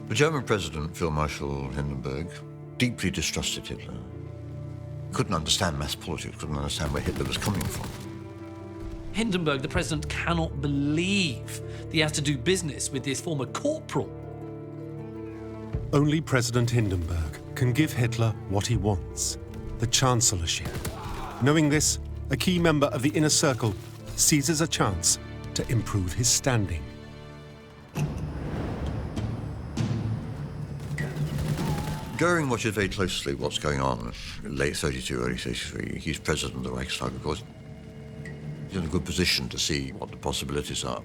The German president, Field Marshal Hindenburg, deeply distrusted Hitler. Couldn't understand mass politics, couldn't understand where Hitler was coming from. Hindenburg, the president, cannot believe that he has to do business with this former corporal. Only President Hindenburg can give Hitler what he wants, the chancellorship. Knowing this, a key member of the inner circle seizes a chance to improve his standing. Goering watches very closely what's going on in late 32, early 33. He's president of the Reichstag, of course. He's in a good position to see what the possibilities are.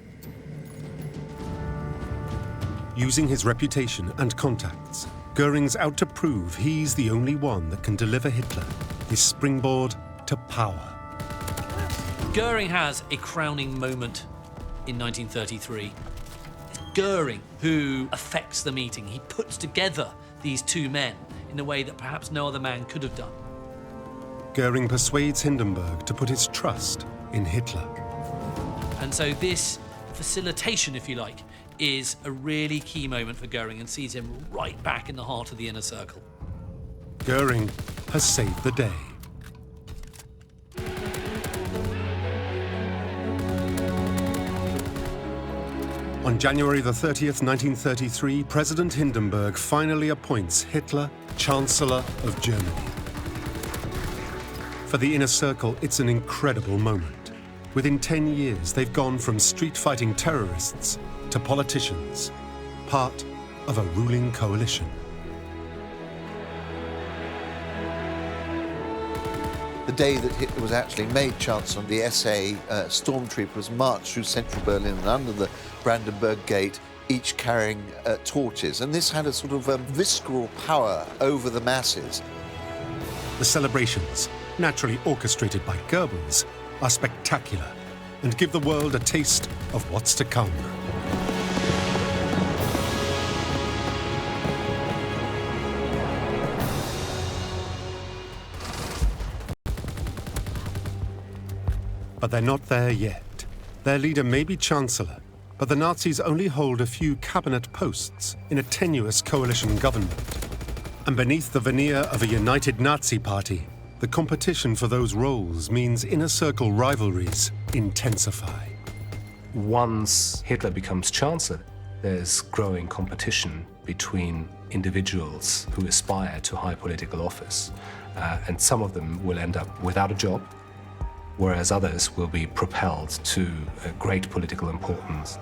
Using his reputation and contacts, Goering's out to prove he's the only one that can deliver Hitler his springboard to power. Goering has a crowning moment in 1933. It's Goering who affects the meeting. He puts together these two men in a way that perhaps no other man could have done. Goering persuades Hindenburg to put his trust in Hitler. And so this facilitation, if you like, is a really key moment for Goering and sees him right back in the heart of the inner circle. Goering has saved the day. On January the 30th, 1933, President Hindenburg finally appoints Hitler Chancellor of Germany. For the inner circle, it's an incredible moment. Within 10 years, they've gone from street-fighting terrorists to politicians, part of a ruling coalition. The day that Hitler was actually made Chancellor, the SA stormtroopers marched through central Berlin and under the Brandenburg Gate, each carrying torches. And this had a sort of visceral power over the masses. The celebrations, naturally orchestrated by Goebbels, are spectacular and give the world a taste of what's to come. But they're not there yet. Their leader may be Chancellor, but the Nazis only hold a few cabinet posts in a tenuous coalition government. And beneath the veneer of a united Nazi party, the competition for those roles means inner circle rivalries intensify. Once Hitler becomes Chancellor, there's growing competition between individuals who aspire to high political office. And some of them will end up without a job, whereas others will be propelled to great political importance.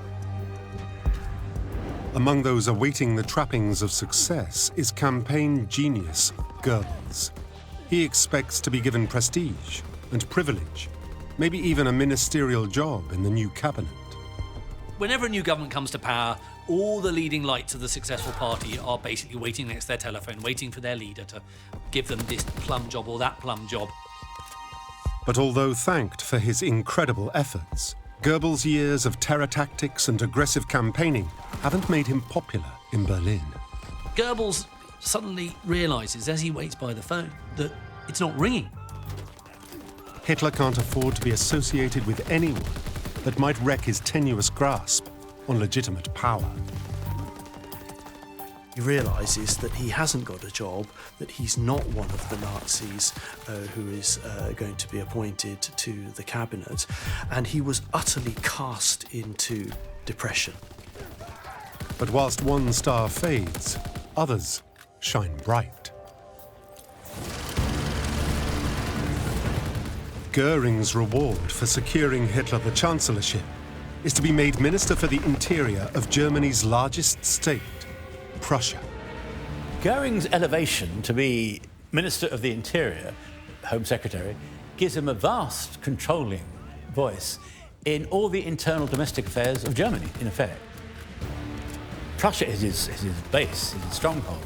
Among those awaiting the trappings of success is campaign genius Goebbels. He expects to be given prestige and privilege, maybe even a ministerial job in the new cabinet. Whenever a new government comes to power, all the leading lights of the successful party are basically waiting next to their telephone, waiting for their leader to give them this plum job or that plum job. But although thanked for his incredible efforts, Goebbels' years of terror tactics and aggressive campaigning haven't made him popular in Berlin. Goebbels suddenly realises, as he waits by the phone, that it's not ringing. Hitler can't afford to be associated with anyone that might wreck his tenuous grasp on legitimate power. He realises that he hasn't got a job, that he's not one of the Nazis who is going to be appointed to the cabinet, and he was utterly cast into depression. But whilst one star fades, others shine bright. Goering's reward for securing Hitler the chancellorship is to be made Minister for the Interior of Germany's largest state, Prussia. Goering's elevation to be Minister of the Interior, Home Secretary, gives him a vast controlling voice in all the internal domestic affairs of Germany, in effect. Prussia is his base, his stronghold.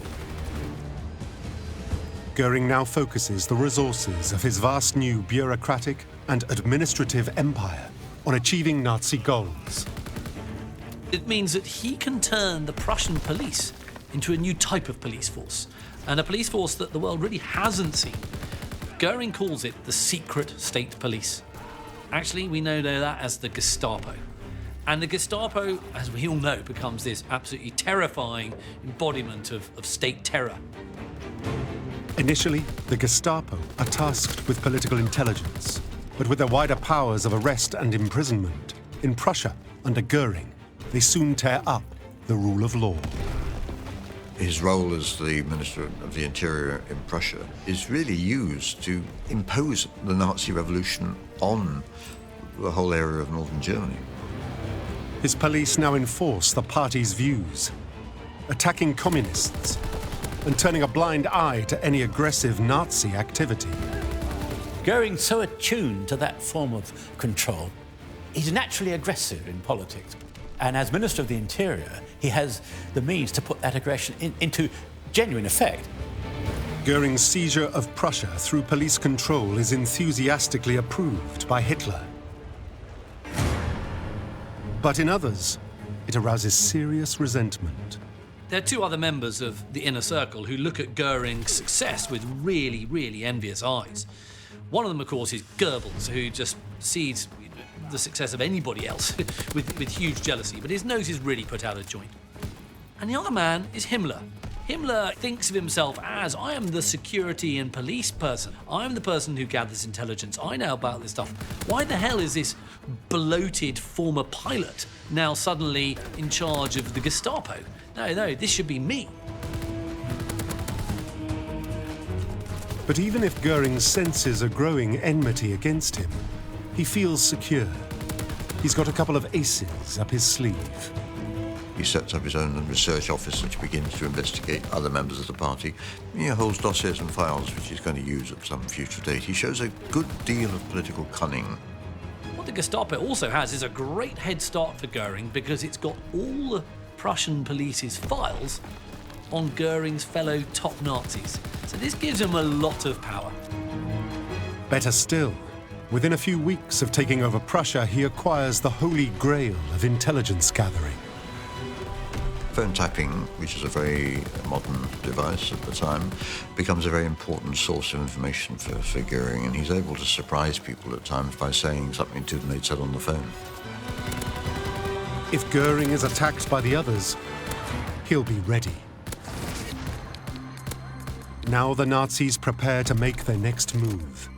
Goering now focuses the resources of his vast new bureaucratic and administrative empire on achieving Nazi goals. It means that he can turn the Prussian police into a new type of police force, and a police force that the world really hasn't seen. Goering calls it the secret state police. Actually, we know that as the Gestapo. And the Gestapo, as we all know, becomes this absolutely terrifying embodiment of state terror. Initially, the Gestapo are tasked with political intelligence, but with their wider powers of arrest and imprisonment, in Prussia, under Goering, they soon tear up the rule of law. His role as the Minister of the Interior in Prussia is really used to impose the Nazi revolution on the whole area of northern Germany. His police now enforce the party's views, attacking communists and turning a blind eye to any aggressive Nazi activity. Goering's so attuned to that form of control. He's naturally aggressive in politics. And as Minister of the Interior, he has the means to put that aggression into genuine effect. Goering's seizure of Prussia through police control is enthusiastically approved by Hitler. But in others, it arouses serious resentment. There are two other members of the inner circle who look at Goering's success with really, really envious eyes. One of them, of course, is Goebbels, who just sees the success of anybody else with huge jealousy, but his nose is really put out of joint. And the other man is Himmler. Himmler thinks of himself as, I am the security and police person. I'm the person who gathers intelligence. I know about this stuff. Why the hell is this bloated former pilot now suddenly in charge of the Gestapo? No, this should be me. But even if Goering senses a growing enmity against him, he feels secure. He's got a couple of aces up his sleeve. He sets up his own research office, which begins to investigate other members of the party. He holds dossiers and files, which he's going to use at some future date. He shows a good deal of political cunning. What the Gestapo also has is a great head start for Goering because it's got all the Prussian police's files on Goering's fellow top Nazis. So this gives him a lot of power. Better still, within a few weeks of taking over Prussia, he acquires the holy grail of intelligence gathering. Phone tapping, which is a very modern device at the time, becomes a very important source of information for Goering, and he's able to surprise people at times by saying something to them they'd said on the phone. If Goering is attacked by the others, he'll be ready. Now the Nazis prepare to make their next move.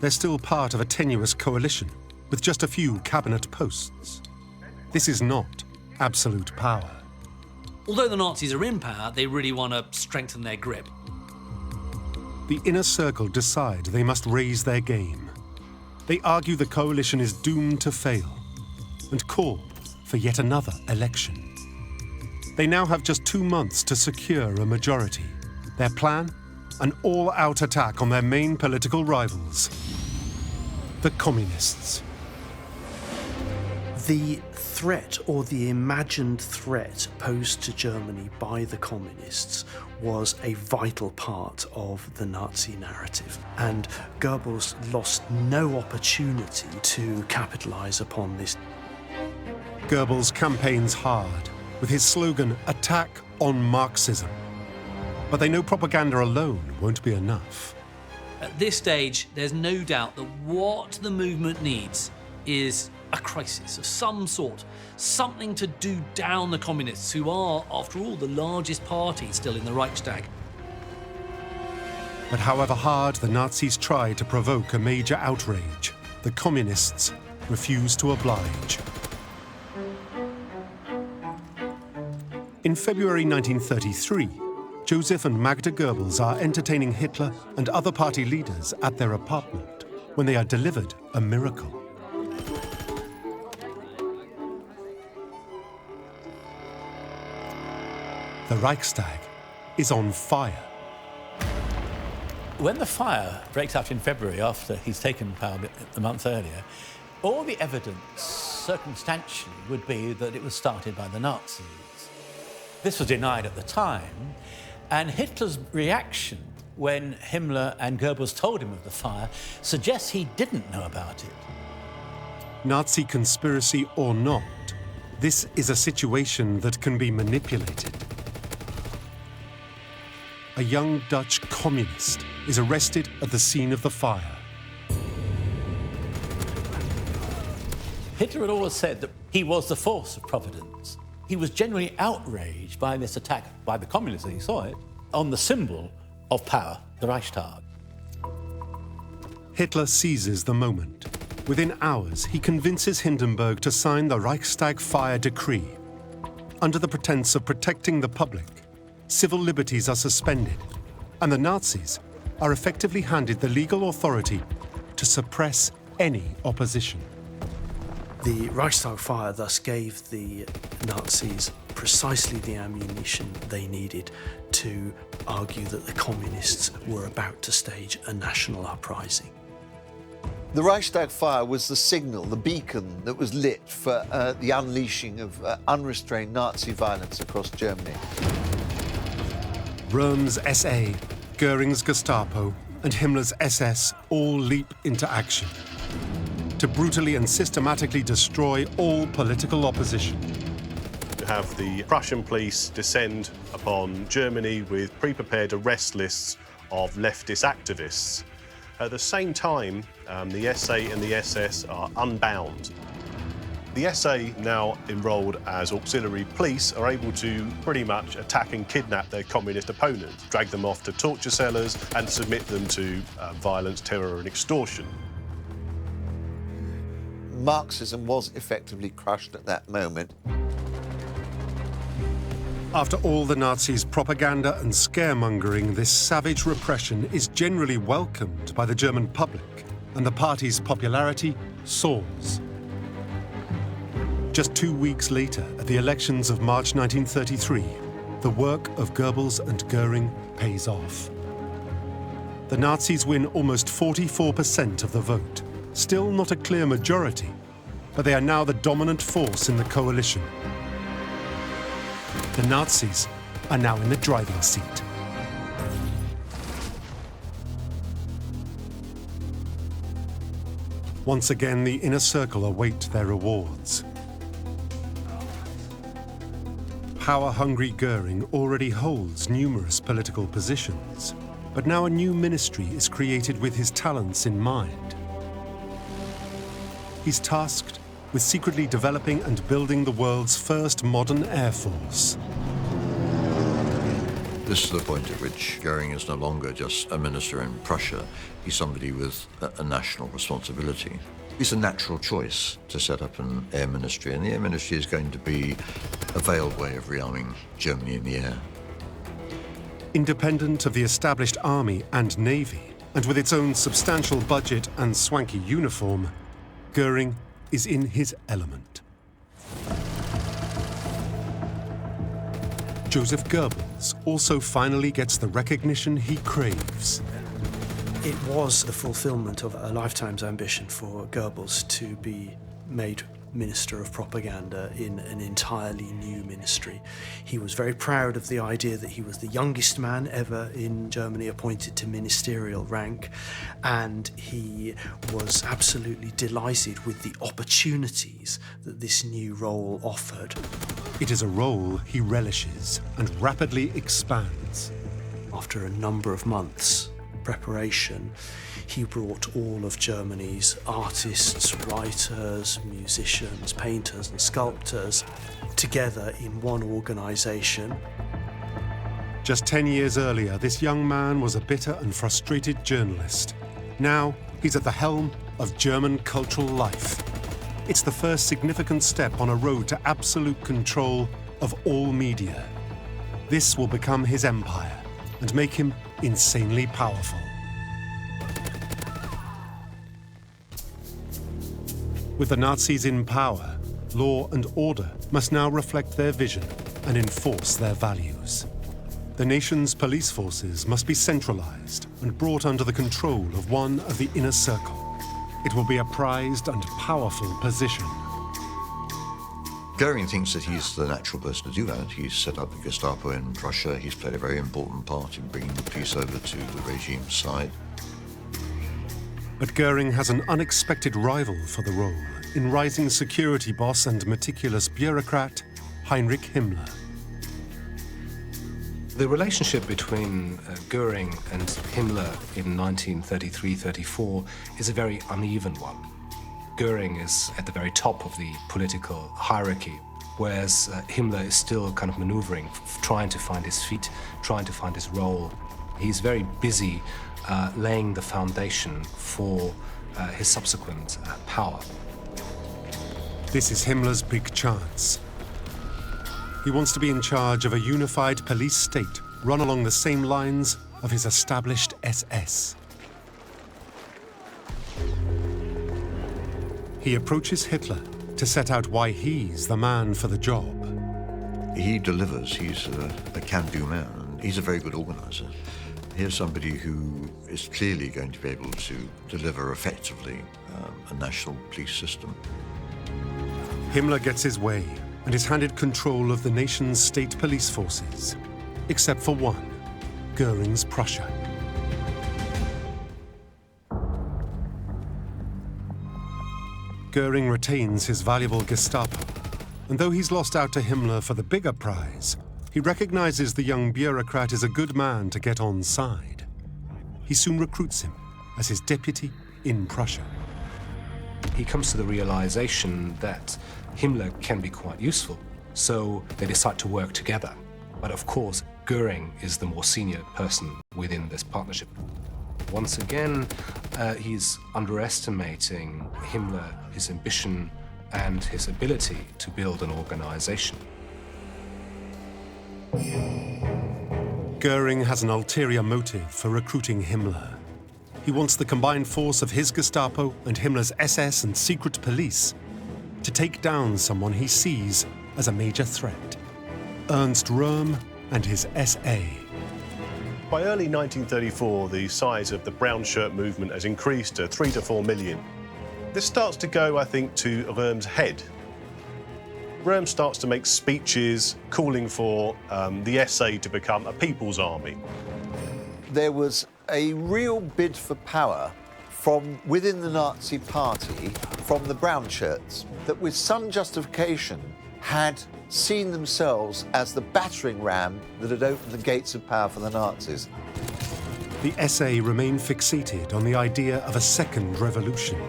They're still part of a tenuous coalition with just a few cabinet posts. This is not absolute power. Although the Nazis are in power, they really want to strengthen their grip. The inner circle decide they must raise their game. They argue the coalition is doomed to fail and call for yet another election. They now have just 2 months to secure a majority. Their plan? An all-out attack on their main political rivals, the Communists. The threat, or the imagined threat, posed to Germany by the Communists was a vital part of the Nazi narrative, and Goebbels lost no opportunity to capitalize upon this. Goebbels campaigns hard with his slogan, "Attack on Marxism." But they know propaganda alone won't be enough. At this stage, there's no doubt that what the movement needs is a crisis of some sort, something to do down the communists, who are, after all, the largest party still in the Reichstag. But however hard the Nazis try to provoke a major outrage, the communists refuse to oblige. In February 1933, Joseph and Magda Goebbels are entertaining Hitler and other party leaders at their apartment when they are delivered a miracle. The Reichstag is on fire. When the fire breaks out in February, after he's taken power a month earlier, all the evidence circumstantially would be that it was started by the Nazis. This was denied at the time, and Hitler's reaction when Himmler and Goebbels told him of the fire suggests he didn't know about it. Nazi conspiracy or not, this is a situation that can be manipulated. A young Dutch communist is arrested at the scene of the fire. Hitler had always said that he was the force of Providence. He was genuinely outraged by this attack by the communists, as he saw it, on the symbol of power, the Reichstag. Hitler seizes the moment. Within hours, he convinces Hindenburg to sign the Reichstag fire decree. Under the pretense of protecting the public, civil liberties are suspended, and the Nazis are effectively handed the legal authority to suppress any opposition. The Reichstag fire thus gave the Nazis precisely the ammunition they needed to argue that the communists were about to stage a national uprising. The Reichstag fire was the signal, the beacon that was lit for the unleashing of unrestrained Nazi violence across Germany. Röhm's SA, Göring's Gestapo, and Himmler's SS all leap into action to brutally and systematically destroy all political opposition. To have the Prussian police descend upon Germany with pre-prepared arrest lists of leftist activists. At the same time, the SA and the SS are unbound. The SA, now enrolled as auxiliary police, are able to pretty much attack and kidnap their communist opponents, drag them off to torture cellars and submit them to violence, terror and extortion. Marxism was effectively crushed at that moment. After all the Nazis' propaganda and scaremongering, this savage repression is generally welcomed by the German public, and the party's popularity soars. Just 2 weeks later, at the elections of March 1933, the work of Goebbels and Göring pays off. The Nazis win almost 44% of the vote. Still not a clear majority, but they are now the dominant force in the coalition. The Nazis are now in the driving seat. Once again, the inner circle await their rewards. Power-hungry Göring already holds numerous political positions, but now a new ministry is created with his talents in mind. He's tasked with secretly developing and building the world's first modern air force. This is the point at which Göring is no longer just a minister in Prussia. He's somebody with a national responsibility. It's a natural choice to set up an air ministry, and the air ministry is going to be a veiled way of rearming Germany in the air. Independent of the established army and navy, And with its own substantial budget and swanky uniform, Goering is in his element. Joseph Goebbels also finally gets the recognition he craves. It was the fulfillment of a lifetime's ambition for Goebbels to be made Minister of Propaganda in an entirely new ministry. He was very proud of the idea that he was the youngest man ever in Germany appointed to ministerial rank, and he was absolutely delighted with the opportunities that this new role offered. It is a role he relishes and rapidly expands. After a number of months' preparation, he brought all of Germany's artists, writers, musicians, painters and sculptors together in one organisation. Just 10 years earlier, this young man was a bitter and frustrated journalist. Now, he's at the helm of German cultural life. It's the first significant step on a road to absolute control of all media. This will become his empire and make him insanely powerful. With the Nazis in power, law and order must now reflect their vision and enforce their values. The nation's police forces must be centralized and brought under the control of one of the inner circle. It will be a prized and powerful position. Goering thinks that he's the natural person to do that. He's set up the Gestapo in Prussia. He's played a very important part in bringing the peace over to the regime's side. But Goering has an unexpected rival for the role in rising security boss and meticulous bureaucrat Heinrich Himmler. The relationship between Goering and Himmler in 1933-34 is a very uneven one. Goering is at the very top of the political hierarchy, whereas Himmler is still kind of maneuvering, trying to find his feet, trying to find his role. He's very busy laying the foundation for his subsequent power. This is Himmler's big chance. He wants to be in charge of a unified police state run along the same lines of his established SS. He approaches Hitler to set out why he's the man for the job. He delivers. He's a can-do man, and he's a very good organizer. Here's somebody who is clearly going to be able to deliver effectively a national police system. Himmler gets his way and is handed control of the nation's state police forces, except for one, Goering's Prussia. Goering retains his valuable Gestapo, and though he's lost out to Himmler for the bigger prize, he recognizes the young bureaucrat is a good man to get on side. He soon recruits him as his deputy in Prussia. He comes to the realization that Himmler can be quite useful, so they decide to work together. But of course, Goering is the more senior person within this partnership. Once again, he's underestimating Himmler, his ambition, and his ability to build an organization. Goering has an ulterior motive for recruiting Himmler. He wants the combined force of his Gestapo and Himmler's SS and secret police to take down someone he sees as a major threat, Ernst Röhm and his SA. By early 1934, the size of the brown shirt movement has increased to 3 to 4 million. This starts to go, I think, to Röhm's head. Röhm starts to make speeches calling for the SA to become a people's army. There was a real bid for power from within the Nazi Party, from the brown shirts, that with some justification had seen themselves as the battering ram that had opened the gates of power for the Nazis. The SA remain fixated on the idea of a second revolution.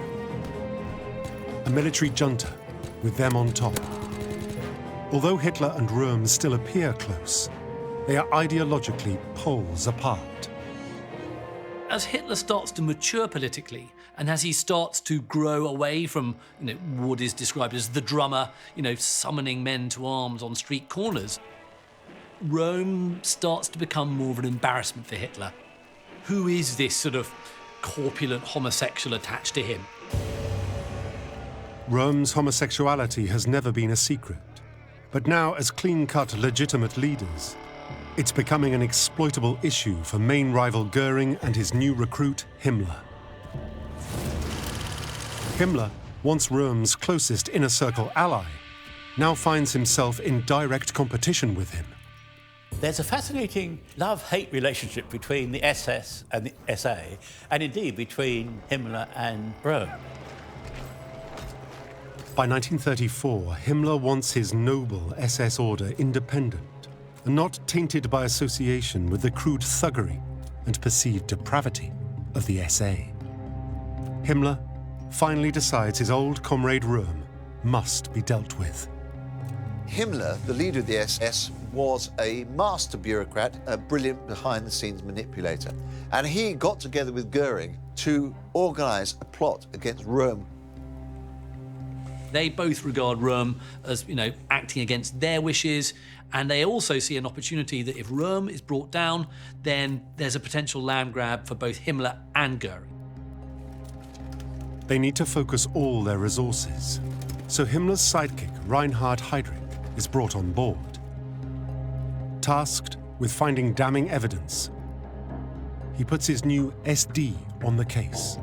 A military junta with them on top. Although Hitler and Röhm still appear close, they are ideologically poles apart. As Hitler starts to mature politically, and as he starts to grow away from, what is described as the drummer, summoning men to arms on street corners, Röhm starts to become more of an embarrassment for Hitler. Who is this sort of corpulent homosexual attached to him. Rome's homosexuality has never been a secret, but now as clean-cut legitimate leaders, it's becoming an exploitable issue for main rival Goering and his new recruit, Himmler. Himmler, once Röhm's closest inner circle ally, now finds himself in direct competition with him. There's a fascinating love-hate relationship between the SS and the SA, and indeed between Himmler and Röhm. By 1934, Himmler wants his noble SS order independent and not tainted by association with the crude thuggery and perceived depravity of the SA. Himmler finally decides his old comrade Röhm must be dealt with. Himmler, the leader of the SS, was a master bureaucrat, a brilliant behind-the-scenes manipulator. And he got together with Goering to organise a plot against Röhm. They both regard Röhm as, acting against their wishes, and they also see an opportunity that if Röhm is brought down, then there's a potential land grab for both Himmler and Goering. They need to focus all their resources, so Himmler's sidekick, Reinhard Heydrich, is brought on board. Tasked with finding damning evidence, he puts his new SD on the case.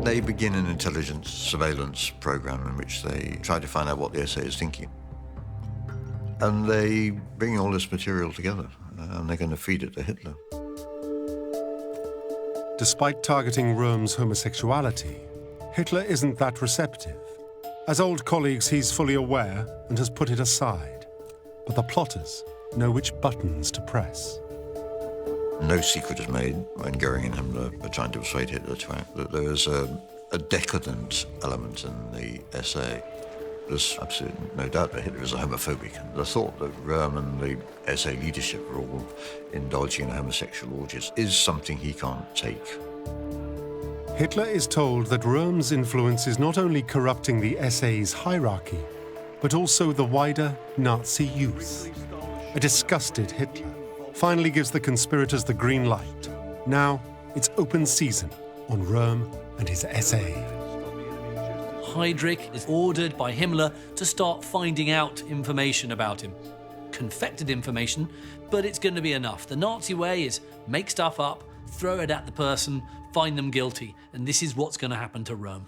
They begin an intelligence surveillance program in which they try to find out what the SA is thinking. And they bring all this material together, and they're going to feed it to Hitler. Despite targeting Röhm's homosexuality, Hitler isn't that receptive. As old colleagues, he's fully aware and has put it aside. But the plotters know which buttons to press. No secret is made when Goering and Himmler are trying to persuade Hitler to act that there is a decadent element in the SA. There's absolutely no doubt that Hitler is a homophobic. And the thought that Röhm and the SA leadership are all indulging in homosexual orgies is something he can't take. Hitler is told that Röhm's influence is not only corrupting the SA's hierarchy, but also the wider Nazi youth. A disgusted Hitler finally gives the conspirators the green light. Now it's open season on Röhm and his SA. Heydrich is ordered by Himmler to start finding out information about him. Confected information, but it's going to be enough. The Nazi way is make stuff up, throw it at the person, find them guilty, and this is what's going to happen to Röhm.